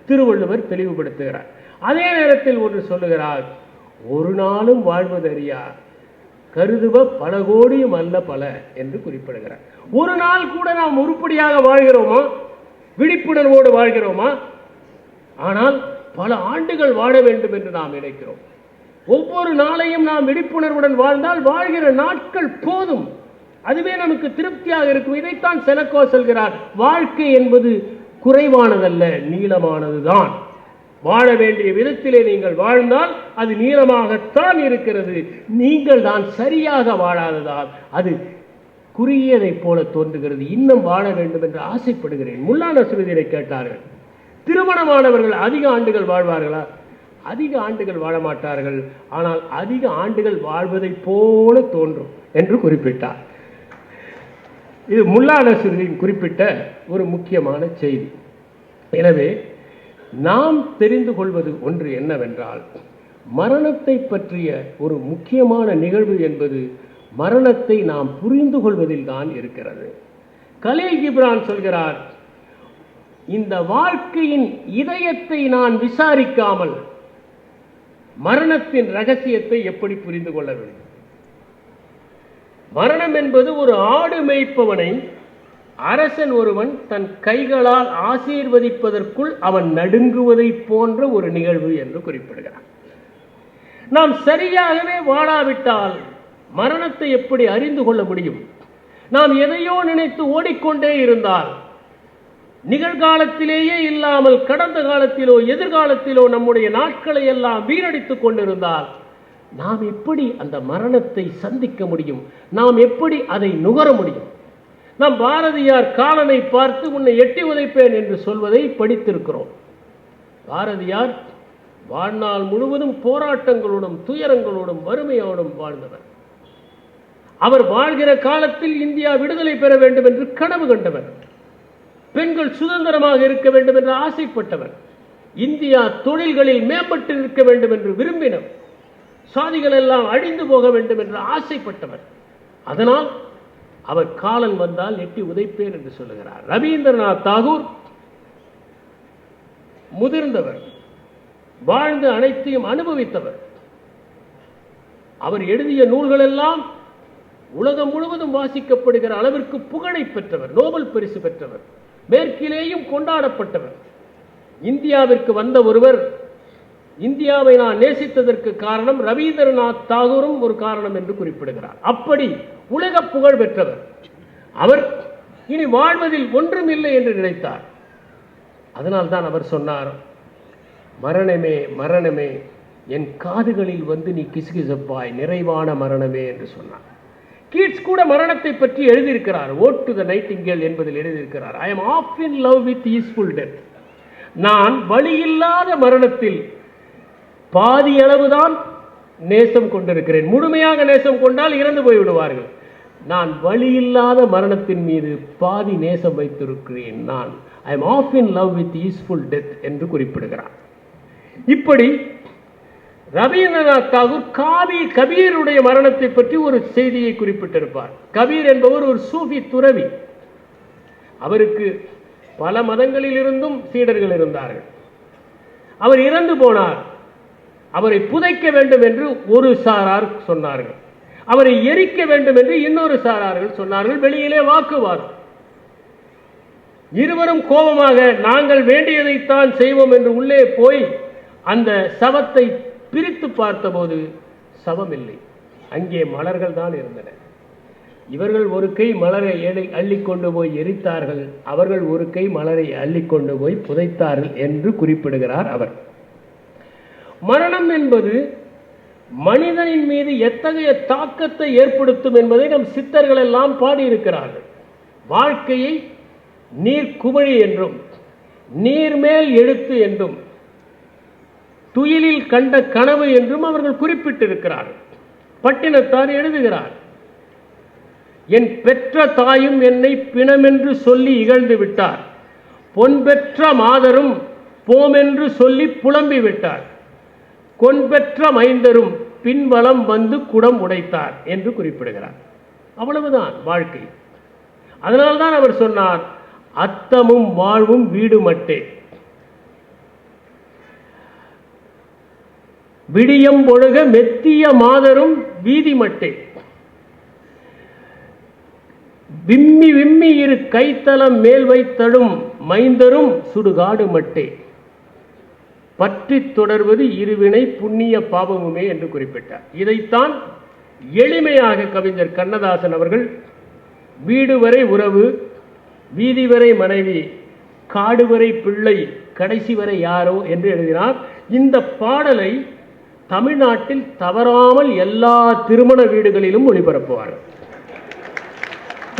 திருவள்ளுவர் தெளிவுபடுத்துகிறார். அதே நேரத்தில் ஒன்று சொல்லுகிறார், ஒரு நாளும் வாழ்வதறியார் கருதுவ பல கோடியும் அல்ல பல என்று குறிப்பிடுகிறார். ஒரு நாள் கூட நாம் உருப்படியாக வாழ்கிறோமா? விழிப்புணர்வோடு வாழ்கிறோமா? ஆனால் பல ஆண்டுகள் வாழ வேண்டும் என்று நாம் நினைக்கிறோம். ஒவ்வொரு நாளையும் நாம் விழிப்புணர்வுடன் வாழ்ந்தால் வாழ்கிற நாட்கள் போதும், அதுவே நமக்கு திருப்தியாக இருக்கும். இதைத்தான் செனக்கோ சொல்கிறார், வாழ்க்கை என்பது குறைவானதல்ல, நீளமானதுதான். வாழ வேண்டிய விதத்திலே நீங்கள் வாழ்ந்தால் அது நீளமாகத்தான் இருக்கிறது. நீங்கள் தான் சரியாக வாழாததால் அது குறுகியதை போல தோன்றுகிறது. இன்னும் வாழ வேண்டும் என்று ஆசைப்படுகிறேன். முல்லா நஸ்ருதீனை கேட்டார்கள், திருமணமானவர்கள் அதிக ஆண்டுகள் வாழ்வார்களா? அதிக ஆண்டுகள் வாழ மாட்டார்கள், ஆனால் அதிக ஆண்டுகள் வாழ்வதை போல தோன்றும் என்று குறிப்பிட்டார். இது முல்லா நஸ்ருதீன் குறிப்பிட்ட ஒரு முக்கியமான செய்தி. எனவே நாம் தெரிந்து கொள்வது ஒன்று என்னவென்றால், மரணத்தை பற்றிய ஒரு முக்கியமான நிகழ்வு என்பது மரணத்தை நாம் புரிந்து கொள்வதில் தான் இருக்கிறது. கலீல் கிப்ரான் சொல்கிறார், இந்த வாழ்க்கையின் இதயத்தை நான் விசாரிக்காமல் மரணத்தின் ரகசியத்தை எப்படி புரிந்து கொள்ள வேண்டும்? மரணம் என்பது ஒரு ஆடு மேய்ப்பவனை அரசன் ஒருவன் தன் கைகளால் ஆசீர்வதிப்பதற்குள் அவன் நடுங்குவதை போன்ற ஒரு நிகழ்வு என்று குறிப்பிடுகிறார். நாம் சரியாகவே வாழாவிட்டால் மரணத்தை எப்படி அறிந்து கொள்ள முடியும்? நாம் எதையோ நினைத்து ஓடிக்கொண்டே இருந்தால், நிகழ்காலத்திலேயே இல்லாமல் கடந்த காலத்திலோ எதிர்காலத்திலோ நம்முடைய நாட்களை எல்லாம் வீணடித்துக் கொண்டிருந்தால் நாம் எப்படி அந்த மரணத்தை சந்திக்க முடியும்? நாம் எப்படி அதை நுகர முடியும்? நாம் பாரதியார் காலனை பார்த்து உன்னை எட்டி உதைப்பேன் என்று சொல்வதை படித்திருக்கிறோம். பாரதியார் வாழ்நாள் முழுவதும் போராட்டங்களோடும் துயரங்களோடும் வறுமையோடும் வாழ்ந்தவர். அவர் வாழ்கிற காலத்தில் இந்தியா விடுதலை பெற வேண்டும் என்று கனவு கண்டவர். பெண்கள் சுதந்திரமாக இருக்க வேண்டும் என்று ஆசைப்பட்டவர். இந்தியா தொழில்களில் மேம்பட்டு இருக்க வேண்டும் என்று விரும்பினவர். சாதிகள் எல்லாம் அழிந்து போக வேண்டும் என்று ஆசைப்பட்டவர். அதனால் அவர் காலன் வந்தால் எட்டி உதைப்பேன் என்று சொல்லுகிறார். ரவீந்திரநாத் தாகூர் முதிர்ந்தவர், வாழ்ந்து அனைத்தையும் அனுபவித்தவர். அவர் எழுதிய நூல்கள் எல்லாம் உலகம் முழுவதும் வாசிக்கப்படுகிற அளவிற்கு புகழை பெற்றவர், நோபல் பரிசு பெற்றவர், மேற்கிலேயும் கொண்டாடப்பட்டவர். இந்தியாவிற்கு வந்த ஒருவர், இந்தியாவை நான் நேசித்ததற்கு காரணம் ரவீந்திரநாத் தாகூரும் ஒரு காரணம் என்று குறிப்பிடுகிறார். அப்படி உலக புகழ் பெற்றவர். அவர் இனி வாழ்வதில் ஒன்றும் இல்லை என்று நினைத்தார். அதனால்தான் அவர் சொன்னார், மரணமே மரணமே என் காதுகளில் வந்து நீ கிசுகிசப்பாய், நிறைவான மரணமே என்று சொன்னார். கீட்ஸ் கூட மரணத்தை பற்றி எழுதியிருக்கிறார். ஓட் டு த நைட்டிங்கேல் என்பதில் எழுதியிருக்கிறார், I am half in love with easeful death. நான் வழியில்லாத மரணத்தில் பாதி அளவுதான் நேசம் கொண்டிருக்கிறேன். முழுமையாக நேசம் கொண்டால் இறந்து போய்விடுவார்கள். நான் வழியில்லாத மரணத்தின் மீது பாதி நேசம் வைத்திருக்கிறேன். நான் I am half in love with easeful death என்று குறிப்பிடுகிறார். இப்படி ரவீந்திரநாத் தாகூர் கபீருடைய மரணத்தை பற்றி ஒரு செய்தியை குறிப்பிட்டிருப்பார். கபீர் என்பவர் ஒரு சூஃபி துறவி. அவருக்கு பல மதங்களில் இருந்தும் சீடர்கள் இருந்தார்கள். அவர் இறந்து போனார். அவரை புதைக்க வேண்டும் என்று ஒரு சாரார் சொன்னார்கள், அவரை எரிக்க வேண்டும் என்று இன்னொரு சாரார்கள் சொன்னார்கள். வெளியிலே வாக்குவாதம். இருவரும் கோபமாக நாங்கள் வேண்டியதைத்தான் செய்வோம் என்று உள்ளே போய் அந்த சவத்தை பிரித்து பார்த்தபோது சவம் இல்லை, அங்கே மலர்கள் தான் இருந்தன. இவர்கள் ஒரு கை மலரை அள்ளிக்கொண்டு போய் எரித்தார்கள், அவர்கள் ஒரு கை மலரை அள்ளிக்கொண்டு போய் புதைத்தார்கள் என்று குறிப்பிடுகிறார் அவர். மரணம் என்பது மனிதனின் மீது எத்தகைய தாக்கத்தை ஏற்படுத்தும் என்பதை நம் சித்தர்கள் எல்லாம் பாடியிருக்கிறார்கள். வாழ்க்கையை நீர்க்குமிழி என்றும் நீர்மேல் எழுத்து என்றும் துயிலில் கண்ட கனவு என்றும் அவர்கள் குறிப்பிட்டிருக்கிறார்கள். பட்டினத்தார் எழுதுகிறார், என் பெற்ற தாயும் என்னை பிணமென்று சொல்லி இகழ்ந்து விட்டார், பொன் பெற்ற மாதரும் போமென்று சொல்லி புலம்பி விட்டார், கொன்பெற்ற மைந்தரும் பின்வலம் வந்து குடம் உடைத்தார் என்று குறிப்பிடுகிறார். அவ்வளவுதான் வாழ்க்கை. அதனால்தான் அவர் சொன்னார், அத்தமும் வாழ்வும் வீடு மட்டே, விடியம் பொழுக மெத்திய மாதரும் வீதி மட்டே, விம்மி விம்மி இரு கைத்தலம் மேல் வைத்தடும் மைந்தரும் சுடுகாடு மட்டே, பற்றி தொடர்வது இருவினை புண்ணிய பாவமுமே என்று குறிப்பிட்டார். இதைத்தான் எளிமையாக கவிஞர் கண்ணதாசன் அவர்கள் வீடு வரை உறவு, வீதி வரை மனைவி, காடு வரை பிள்ளை, கடைசி வரை யாரோ என்று எழுதினார். இந்த பாடலை தமிழ்நாட்டில் தவறாமல் எல்லா திருமண வீடுகளிலும் ஒளிபரப்புவார்கள்.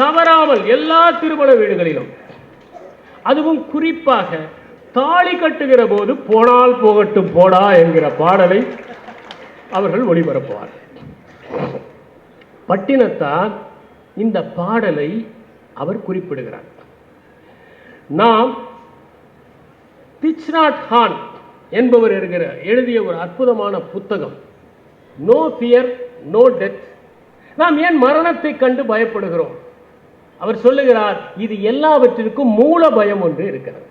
தவறாமல் எல்லா திருமண வீடுகளிலும், அதுவும் குறிப்பாக தாலி கட்டுகிற போது போனால் போகட்டும் போடா என்கிற பாடலை அவர்கள் ஒளிபரப்புவார்கள். பட்டினத்தார் இந்த பாடலை அவர் குறிப்பிடுகிறார். நாம் திச்நாட் ஹான் என்பவர் எழுதிய ஒரு அற்புதமான புத்தகம், நோ ஃபியர் நோ டெத். நாம் ஏன் மரணத்தை கண்டு பயப்படுகிறோம்? அவர் சொல்லுகிறார், இது எல்லாவற்றிற்கும் மூல பயம் ஒன்று இருக்கிறது.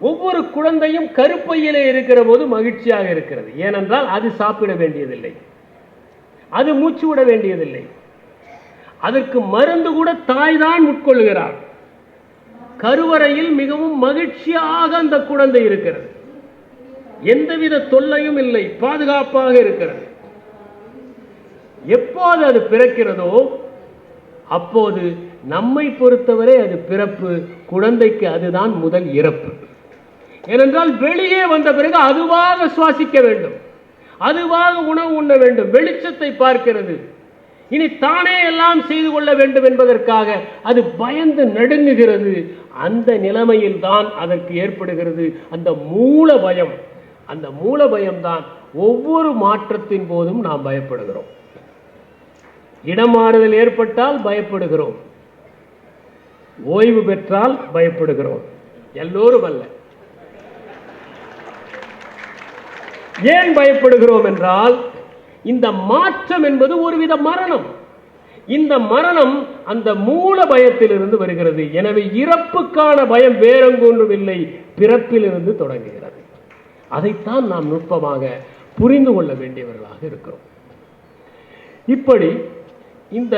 ஒவ்வொரு குழந்தையும் கருப்பையிலே இருக்கிற போது மகிழ்ச்சியாக இருக்கிறது. ஏனென்றால் அது சாப்பிட வேண்டியதில்லை, அது மூச்சு விட வேண்டியதில்லை. அதற்கு மருந்து கூட தாய் தான் உட்கொள்கிறார். கருவறையில் மிகவும் மகிழ்ச்சியாக அந்த குழந்தை இருக்கிறது, எந்தவித தொல்லையும் இல்லை, பாதுகாப்பாக இருக்கிறது. எப்போது அது பிறக்கிறதோ அப்போது நம்மை பொறுத்தவரை அது பிறப்பு, குழந்தைக்கு அதுதான் முதல் இறப்பு. ஏனென்றால் வெளியே வந்த பிறகு அதுவாக சுவாசிக்க வேண்டும், அதுவாக உணவு உண்ண வேண்டும், வெளிச்சத்தை பார்க்கிறது. இனி தானே எல்லாம் செய்து கொள்ள வேண்டும் என்பதற்காக அது பயந்து நடுங்குகிறது. அந்த நிலைமையில் தான் அதற்கு ஏற்படுகிறது அந்த மூல பயம். அந்த மூல பயம்தான் ஒவ்வொரு மாற்றத்தின் போதும் நாம் பயப்படுகிறோம். இடமாறுதல் ஏற்பட்டால் பயப்படுகிறோம், ஓய்வு பெற்றால் பயப்படுகிறோம். எல்லோரும் அல்ல. ஏன் பயப்படுகிறோம் என்றால் இந்த மாற்றம் என்பது ஒருவித மரணம். இந்த மரணம் அந்த மூல பயத்திலிருந்து வருகிறது. எனவே இறப்புக்கான பயம் வேறொன்றும் இல்லை, பிறப்பிலிருந்து தொடங்குகிறது. அதைத்தான் நாம் நுட்பமாக புரிந்து கொள்ள வேண்டியவர்களாக இருக்கிறோம். இப்படி இந்த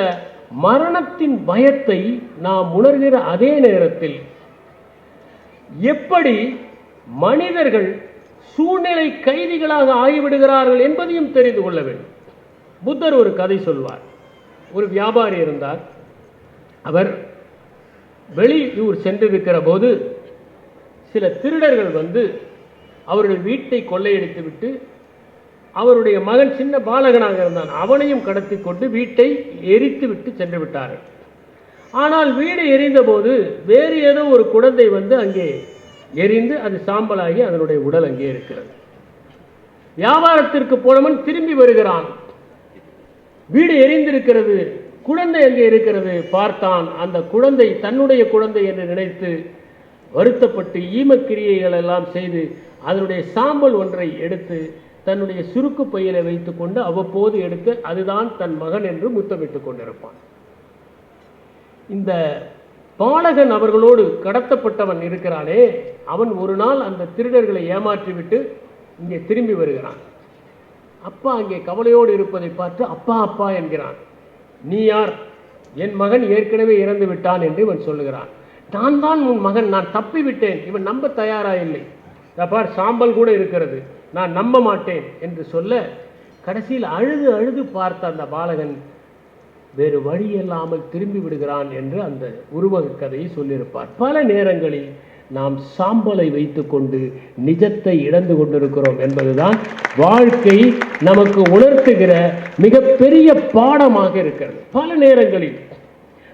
மரணத்தின் பயத்தை நாம் உணர்கிற அதே நேரத்தில் எப்படி மனிதர்கள் சூழ்நிலை கைதிகளாக ஆகிவிடுகிறார்கள் என்பதையும் தெரிந்து கொள்ள வேண்டும். புத்தர் ஒரு கதை சொல்வார். ஒரு வியாபாரி இருந்தார். அவர் வெளியூர் சென்றிருக்கிற போது சில திருடர்கள் வந்து அவருடைய வீட்டை கொள்ளையடித்து விட்டு, அவருடைய மகன் சின்ன பாலகனாக இருந்தான், அவனையும் கடத்தி கொண்டு வீட்டை எரித்து விட்டு சென்று விட்டார்கள். ஆனால் வீடு எரிந்த போது வேறு ஏதோ ஒரு குழந்தை வந்து அங்கே எரிந்து அது சாம்பலாகி அதனுடைய உடல் அங்கே இருக்கிறது. வியாபாரத்திற்கு போனவன் திரும்பி வருகிறான், வீடு எரிந்திருக்கிறது, குழந்தை அங்கே இருக்கிறது. பார்த்தான், அந்த குழந்தை தன்னுடைய குழந்தை என்று நினைத்து வருத்தப்பட்டு ஈமக்கிரியைகள் எல்லாம் செய்து அதனுடைய சாம்பல் ஒன்றை எடுத்து தன்னுடைய சுருக்கு பையில வைத்துக் கொண்டு அவ்வப்போது எடுத்து அதுதான் தன் மகன் என்று முத்தமிட்டுக் கொண்டிருப்பான். இந்த பாலகன் அவர்களோடு கடத்தப்பட்டவன் இருக்கிறானே, அவன் ஒரு நாள் அந்த திருடர்களை ஏமாற்றிவிட்டு இங்கே திரும்பி வருகிறான். அப்பா அங்கே கவலையோடு இருப்பதை பார்த்து அப்பா அப்பா என்கிறான். நீ யார்? என் மகன் ஏற்கனவே இறந்து விட்டான் என்று இவன் சொல்லுகிறான். நான் தான் உன் மகன், நான் தப்பி விட்டேன். இவன் நம்ப தயாரா இல்லை. பார், சாம்பல் கூட இருக்கிறது, நான் நம்ப மாட்டேன் என்று சொல்ல, கடைசியில் அழுது அழுது பார்த்த அந்த பாலகன் வேறு வழி இல்லாமல் திரும்பி விடுகிறான் என்று அந்த உருவக கதையை சொல்லியிருப்பார். பல நேரங்களில் நாம் சாம்பலை வைத்துக்கொண்டு நிஜத்தை இழந்து கொண்டிருக்கிறோம் என்பதுதான் வாழ்க்கை நமக்கு உணர்த்துகிற மிகப்பெரிய பாடமாக இருக்கிறது. பல நேரங்களில்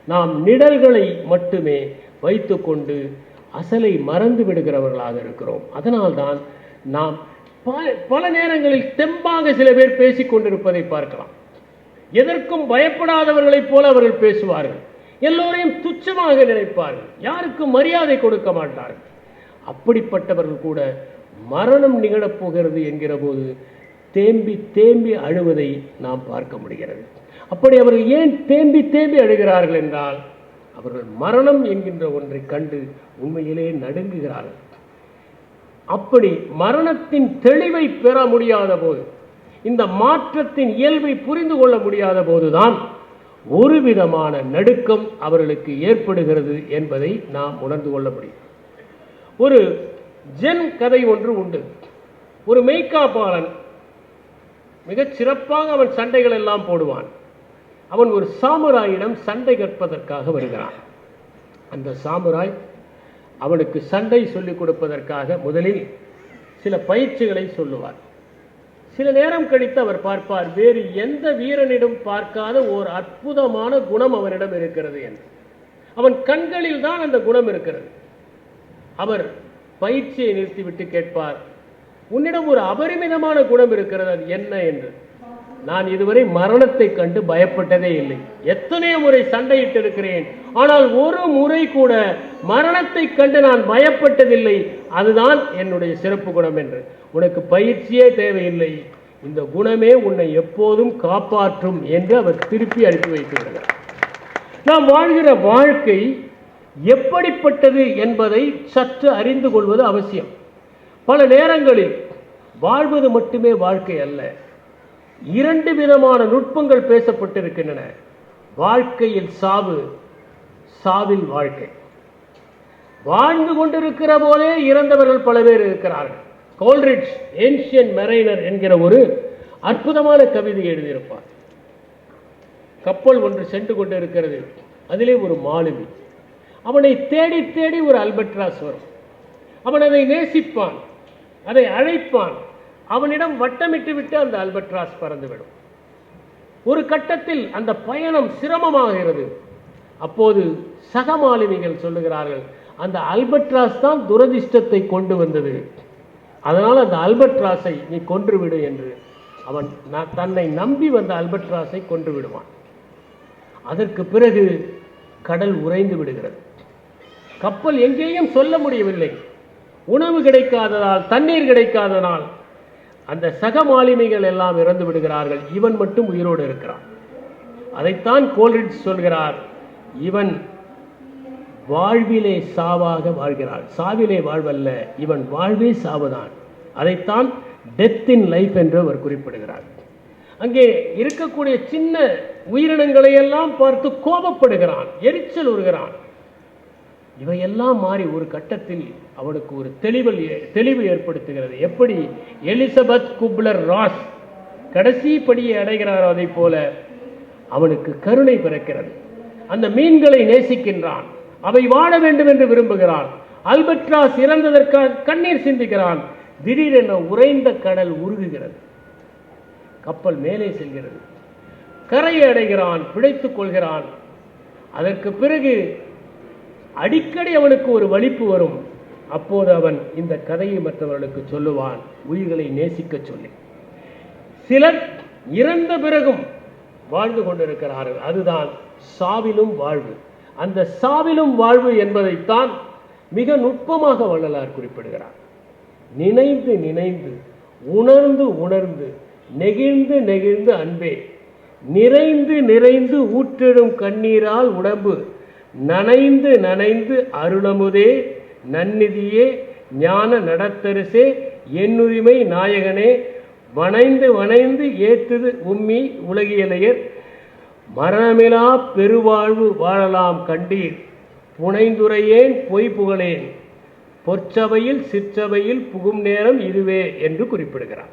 நாம் நிழல்களை மட்டுமே வைத்துக்கொண்டு அசலை மறந்து விடுகிறவர்களாக இருக்கிறோம். அதனால்தான் நாம் பல நேரங்களில் தெம்பாக சில பேர் பேசிக் கொண்டிருப்பதை பார்க்கலாம். எதற்கும் பயப்படாதவர்களைப் போல அவர்கள் பேசுவார்கள், எல்லோரையும் துச்சமாக நினைப்பார்கள், யாருக்கும் மரியாதை கொடுக்க மாட்டார்கள். அப்படிப்பட்டவர்கள் கூட மரணம் நிகழப்போகிறது என்கிற போது தேம்பி தேம்பி அழுவதை நாம் பார்க்க முடிகிறது. அப்படி அவர்கள் ஏன் தேம்பி தேம்பி அழுகிறார்கள் என்றால், அவர்கள் மரணம் என்கின்ற ஒன்றை கண்டு உண்மையிலே நடுங்குகிறார்கள். அப்படி மரணத்தின் தெளிவை பெற முடியாத போது, இந்த மாற்றத்தின் இயல்பை புரிந்து கொள்ள முடியாத போதுதான் ஒரு விதமான நடுக்கம் அவர்களுக்கு ஏற்படுகிறது என்பதை நாம் உணர்ந்து கொள்ள முடியும். ஒரு ஜென் கதை ஒன்று உண்டு. ஒரு மெய்காப்பாளன் மிகச் சிறப்பாக அவன் சண்டைகள் எல்லாம் போடுவான். அவன் ஒரு சாமுராயிடம் சண்டை கற்பதற்காக வருகிறான். அந்த சாமுராய் அவனுக்கு சண்டை சொல்லிக் கொடுப்பதற்காக முதலில் சில பயிற்சிகளை சொல்லுவார். சில நேரம் கழித்து அவர் பார்ப்பார், வேறு எந்த வீரனிடம் பார்க்காத ஓர் அற்புதமான குணம் அவனிடம் இருக்கிறது என்று. அவன் கண்களில் தான் அந்த குணம் இருக்கிறது. அவர் பயிற்சியை நிறுத்திவிட்டு கேட்பார், உன்னிடம் ஒரு அபரிமிதமான குணம் இருக்கிறது, அது என்ன என்று. நான் இதுவரை மரணத்தை கண்டு பயப்பட்டதே இல்லை, எத்தனையோ முறை சண்டையிட்டு இருக்கிறேன், ஆனால் ஒரு முறை கூட மரணத்தை கண்டு நான் பயப்பட்டதில்லை, அதுதான் என்னுடைய சிறப்பு குணம் என்று. உனக்கு பயிற்சியே தேவையில்லை, இந்த குணமே உன்னை எப்போதும் காப்பாற்றும் என்று அவர் திருப்பி அனுப்பி வைத்து விடுகிறார். நாம் வாழ்கிற வாழ்க்கை எப்படிப்பட்டது என்பதை சற்று அறிந்து கொள்வது அவசியம். பல நேரங்களில் வாழ்வது மட்டுமே வாழ்க்கை அல்ல, இரண்டு விதமான நுட்பங்கள் பேசப்பட்டிருக்கின்றன. வாழ்க்கையில் சாவு, சாவில் வாழ்க்கை. வாழ்ந்து கொண்டிருக்கிற போதே இறந்தவர்கள் பல பேர் இருக்கிறார்கள். கோல்ரிட்ஜ் ஏன்ஷியன்ட் மெரைனர் என்கிற ஒரு அற்புதமான கவிதை எழுதியிருப்பார். கப்பல் ஒன்று சென்று கொண்டு இருக்கிறது. அதிலே ஒரு மாலுமி. அவனை தேடி தேடி ஒரு அல்பட்ராஸ் வரும். அவன் அதை நேசிப்பான், அதை அழைப்பான். அவனிடம் வட்டமிட்டு விட்டு அந்த அல்பட்ராஸ் பறந்துவிடும். ஒரு கட்டத்தில் அந்த பயணம் சிரமமாகிறது. அப்போது சக மாலுமிகள் சொல்லுகிறார்கள், அந்த அல்பட்ராஸ் தான் துரதிர்ஷ்டத்தை கொண்டு வந்தது, அதனால் அந்த அல்பட்ராஸை நீ கொன்றுவிடு என்று. அவன் தன்னை நம்பி வந்த அல்பட்ராஸை கொன்று விடுவான். அதற்கு பிறகு கடல் உறைந்து விடுகிறது. கப்பல் எங்கேயும் சொல்ல முடியவில்லை. உணவு கிடைக்காததால், தண்ணீர் கிடைக்காததால் அந்த சக மாலுமிகள் எல்லாம் இறந்து விடுகிறார்கள். இவன் மட்டும் உயிரோடு இருக்கிறான். அதைத்தான் கோல்ரிட்ஜ் சொல்கிறார், இவன் வாழ்விலே சாவாக வாழ்கிறான். சாவிலே வாழ்வல்ல, இவன் வாழ்வே சாவுதான். அதைத்தான் டெத் இன் லைஃப் என்று அவர் குறிப்பிடுகிறார். அங்கே இருக்கக்கூடிய சின்ன உயிரினங்களை எல்லாம் பார்த்து கோபப்படுகிறான், எரிச்சல் உறுகிறான். இவையெல்லாம் மாறி ஒரு கட்டத்தில் அவனுக்கு ஒரு தெளிவு ஏற்படுத்துகிறது. எப்படி எலிசபெத் குப்லர் ராஸ் கடைசி படியை அடைகிறாரோ அதை போல அவனுக்கு கருணை பிறக்கிறது. அந்த மீன்களை நேசிக்கின்றான், அவை வாழ வேண்டும் என்று விரும்புகிறான். அல்பட்ராஸ் இறந்ததற்காக கண்ணீர் சிந்துகிறான். திடீரென உறைந்த கடல் உருகுகிறது. கப்பல் மேலே செல்கிறது. கரையை அடைகிறான், பிழைத்துக் கொள்கிறான். அதற்கு பிறகு அடிக்கடி அவனுக்கு ஒரு வலிப்பு வரும். அப்போது அவன் இந்த கதையை மற்றவர்களுக்கு சொல்லுவான், உயிர்களை நேசிக்க சொல்லி. சிலர் இறந்த பிறகும் வாழ்ந்து கொண்டிருக்கிறார்கள். அதுதான் சாவிலும் வாழ்வு. அந்த சாவிலும் வாழ்வு என்பதைத்தான் மிக நுட்பமாக வள்ளலார் குறிப்பிடுகிறார். நினைந்து நினைந்து, உணர்ந்து உணர்ந்து, நெகிழ்ந்து நெகிழ்ந்து அன்பே, நிறைந்து நிறைந்து ஊற்றிடும் கண்ணீரால் உடம்பு, நனைந்து நனைந்து அருளமுதே, நன்னிதியே, ஞான நடத்தரிசே, என்னுரிமை நாயகனே, வணைந்து வணைந்து ஏத்துது உம்மி உலகியலையர், மரணமிலா பெருவாழ்வு வாழலாம் கண்டீர், புனைந்துரையேன் பொய் புகழேன், பொற்சபையில் சிற்சபையில் புகும் நேரம் இதுவே என்று குறிப்பிடுகிறார்.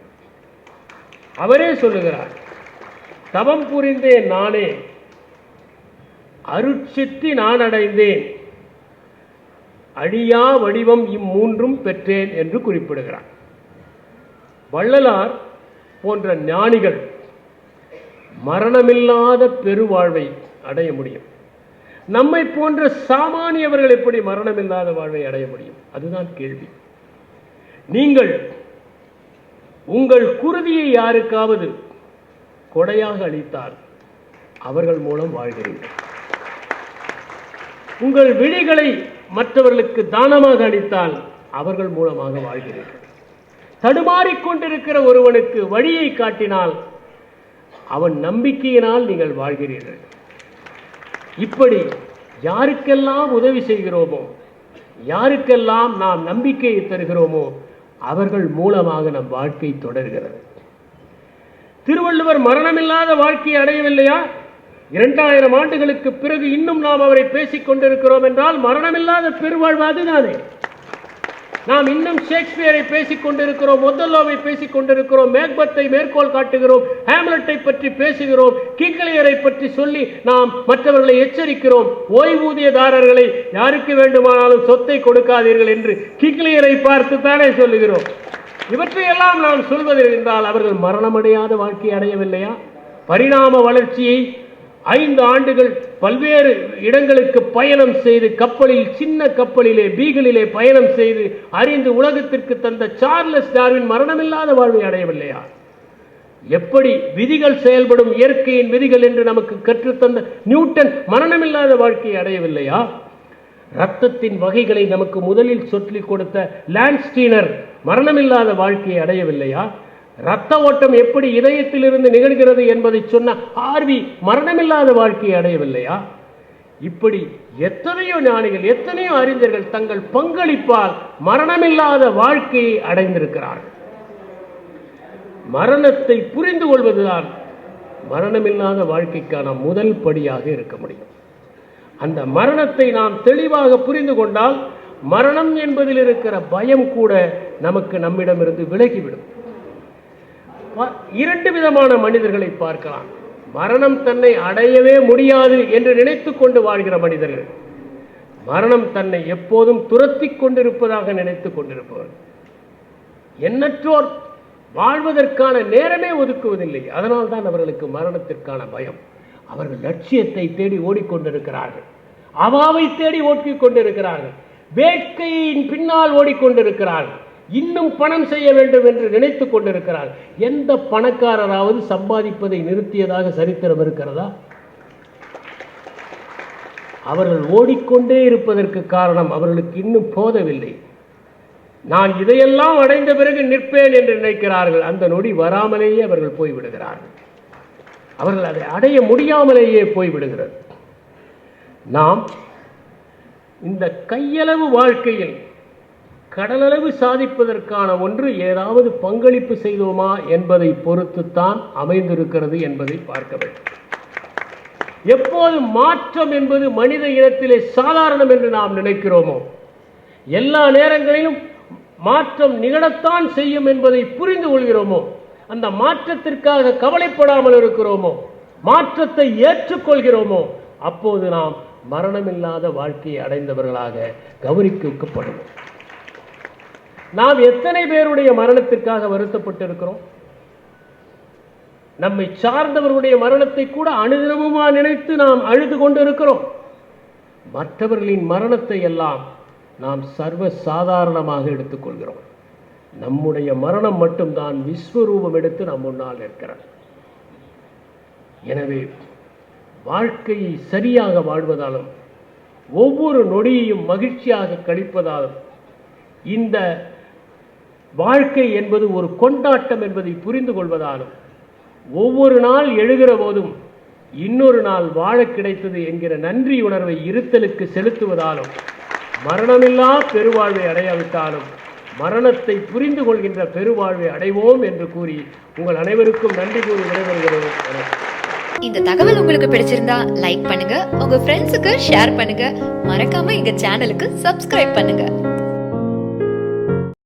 அவரே சொல்லுகிறார், தவம் புரிந்தேன் நானே, அருட்சித்தி நான் அடைந்தேன், அழியா வடிவம் இம்மூன்றும் பெற்றேன் என்று குறிப்பிடுகிறார். வள்ளலார் போன்ற ஞானிகள் மரணமில்லாத பெருவாழ்வை அடைய முடியும். நம்மை போன்ற சாமானியவர்கள் எப்படி மரணமில்லாத வாழ்வை அடைய முடியும்? அதுதான் கேள்வி. நீங்கள் உங்கள் குருதியை யாருக்காவது கொடையாக அளித்தால் அவர்கள் மூலம் வாழ்கிறீர்கள். உங்கள் விழிகளை மற்றவர்களுக்கு தானமாக அளித்தால் அவர்கள் மூலமாக வாழ்கிறீர்கள். தடுமாறிக்கொண்டிருக்கிற ஒருவனுக்கு வழியை காட்டினால் அவன் நம்பிக்கையினால் நீங்கள் வாழ்கிறீர்கள். இப்படி யாருக்கெல்லாம் உதவி செய்கிறோமோ, யாருக்கெல்லாம் நாம் நம்பிக்கையை தருகிறோமோ அவர்கள் மூலமாக நம் வாழ்க்கை தொடர்கிறது. திருவள்ளுவர் மரணமில்லாத வாழ்க்கையை அடையவில்லையா? 2000 ஆண்டுகளுக்கு பிறகு இன்னும் நாம் அவரை பேசிக் கொண்டிருக்கிறோம் என்றால் மரணமில்லாத பெருவாழ்வு அதுதானே. நாம் இன்னும் ஷேக்ஸ்பியரை பேசிக் கொண்டிருக்கிறோம், ஒத்தல்லோவை பேசிக் கொண்டிருக்கிறோம், மேக்பத்தை மேற்கோள் காட்டுகிறோம், ஹேம்லெட்டை பற்றி பேசுகிறோம், கிங்லியரை பற்றி சொல்லி நாம் மற்றவர்களை எச்சரிக்கிறோம். ஓய்வூதியதாரர்களை யாருக்கு வேண்டுமானாலும் சொத்தை கொடுக்காதீர்கள் என்று கிங்லியரை பார்த்து தானே சொல்லுகிறோம். இவற்றையெல்லாம் நாம் சொல்வது என்றால் அவர்கள் மரணமடையாத வாழ்க்கையை அடையவில்லையா? பரிணாம வளர்ச்சியை 5 ஆண்டுகள் பல்வேறு இடங்களுக்கு பயணம் செய்து, கப்பலில், சின்ன கப்பலிலே, பீகிளிலே பயணம் செய்து அறிந்து உலகத்திற்கு தந்த சார்லஸ் டார்வின் மரணமில்லாத வாழ்வை அடையவில்லையா? எப்படி விதிகள் செயல்படும், இயற்கையின் விதிகள் என்று நமக்கு கற்றுத்தந்த நியூட்டன் மரணமில்லாத வாழ்க்கையை அடையவில்லையா? ரத்தத்தின் வகைகளை நமக்கு முதலில் சொல்லிக் கொடுத்த லான்ஸ்டீனர் மரணமில்லாத வாழ்க்கையை அடையவில்லையா? இரத்த ஓட்டம் எப்படி இதயத்திலிருந்து நிகழ்கிறது என்பதை சொன்ன ஆர்வி மரணமில்லாத வாழ்க்கையை அடையவில்லையா? இப்படி எத்தனையோ ஞானிகள், எத்தனையோ அறிஞர்கள் தங்கள் பங்களிப்பால் மரணமில்லாத வாழ்க்கையை அடைந்திருக்கிறார்கள். மரணத்தை புரிந்து கொள்வதுதான் மரணமில்லாத வாழ்க்கைக்கான முதல் படியாக இருக்க முடியும். அந்த மரணத்தை நாம் தெளிவாக புரிந்து கொண்டால் மரணம் என்பதில் இருக்கிற பயம் கூட நமக்கு நம்மிடமிருந்து விலகிவிடும். இரண்டு விதமான மனிதர்களை பார்க்கலாம். மரணம் தன்னை அடையவே முடியாது என்று நினைத்து கொண்டு வாழ்கிற மனிதர்கள், மரணம் தன்னை எப்போதும் துரத்தி கொண்டிருப்பதாக நினைத்துக் கொண்டிருப்பவர். எண்ணற்றோர் வாழ்வதற்கான நேரமே ஒதுக்குவதில்லை. அதனால் தான் அவர்களுக்கு மரணத்திற்கான பயம். அவர்கள் லட்சியத்தை தேடி ஓடிக்கொண்டிருக்கிறார்கள், அவாவை தேடி ஓட்டிக் கொண்டிருக்கிறார்கள், வேட்கையின் பின்னால் ஓடிக்கொண்டிருக்கிறார்கள், இன்னும் பணம் செய்ய வேண்டும் என்று நினைத்துக் கொண்டிருக்கிறார்கள். எந்த பணக்காரராவது சம்பாதிப்பதை நிறுத்தியதாக சரித்திரம் இருக்கிறதா? அவர்கள் ஓடிக்கொண்டே இருப்பதற்கு காரணம் அவர்களுக்கு இன்னும் போதவில்லை. நான் இதையெல்லாம் அடைந்த பிறகு நிற்பேன் என்று நினைக்கிறார்கள். அந்த நொடி வராமலேயே அவர்கள் போய்விடுகிறார்கள். அவர்கள் அதை அடைய முடியாமலேயே போய்விடுகிறது. நாம் இந்த கையளவு வாழ்க்கையில் கடலளவு சாதிப்பதற்கான ஒன்று ஏதாவது பங்களிப்பு செய்தோமா என்பதை பொறுத்துத்தான் அமைந்திருக்கிறது என்பதை பார்க்க வேண்டும். எப்போது மாற்றம் என்பது மனித இனத்திலே சாதாரணம் என்று நாம் நினைக்கிறோமோ, எல்லா நேரங்களிலும் மாற்றம் நிகழத்தான் செய்யும் என்பதை புரிந்து கொள்கிறோமோ, அந்த மாற்றத்திற்காக கவலைப்படாமல் இருக்கிறோமோ, மாற்றத்தை ஏற்றுக்கொள்கிறோமோ, அப்போது நாம் மரணமில்லாத வாழ்க்கையை அடைந்தவர்களாக கௌரவிக்கப்படுவோம். நாம் எத்தனை பேருடைய மரணத்திற்காக வருத்தப்பட்டிருக்கிறோம்? நம்மை சார்ந்தவர்களுடைய மரணத்தை கூட அனுதினமுமா நினைத்து நாம் அழுது கொண்டிருக்கிறோம். மற்றவர்களின் மரணத்தை எல்லாம் நாம் சர்வ சாதாரணமாக எடுத்துக்கொள்கிறோம். நம்முடைய மரணம் மட்டும்தான் விஸ்வரூபம் எடுத்து நம் முன்னால் இருக்கிறது. எனவே வாழ்க்கையை சரியாக வாழ்வதாலும் ஒவ்வொரு நொடியையும் மகிழ்ச்சியாக கழிப்பதாலும் இந்த வாழ்க்கை என்பது ஒரு கொண்டாட்டம் என்பதை புரிந்து கொள்வதாலும் ஒவ்வொரு நாள் எழுகிற போதும் இன்னொரு நாள் வாழ கிடைத்தது என்கிற நன்றி உணர்வை இருத்தலுக்கு செலுத்துவதாலும் மரணமில்லா பெருவாழ்வை அடையாவிட்டாலும் மரணத்தை புரிந்து கொள்கின்ற பெருவாழ்வை அடைவோம் என்று கூறி உங்கள் அனைவருக்கும் நன்றி கூறி விடைபெறுகிறோம். இந்த தகவல் உங்களுக்கு பிடிச்சிருந்தா லைக் பண்ணுங்க, உங்க ஃப்ரெண்ட்ஸுக்கு ஷேர் பண்ணுங்க, மறக்காம எங்க சேனலுக்கு சப்ஸ்கிரைப் பண்ணுங்க.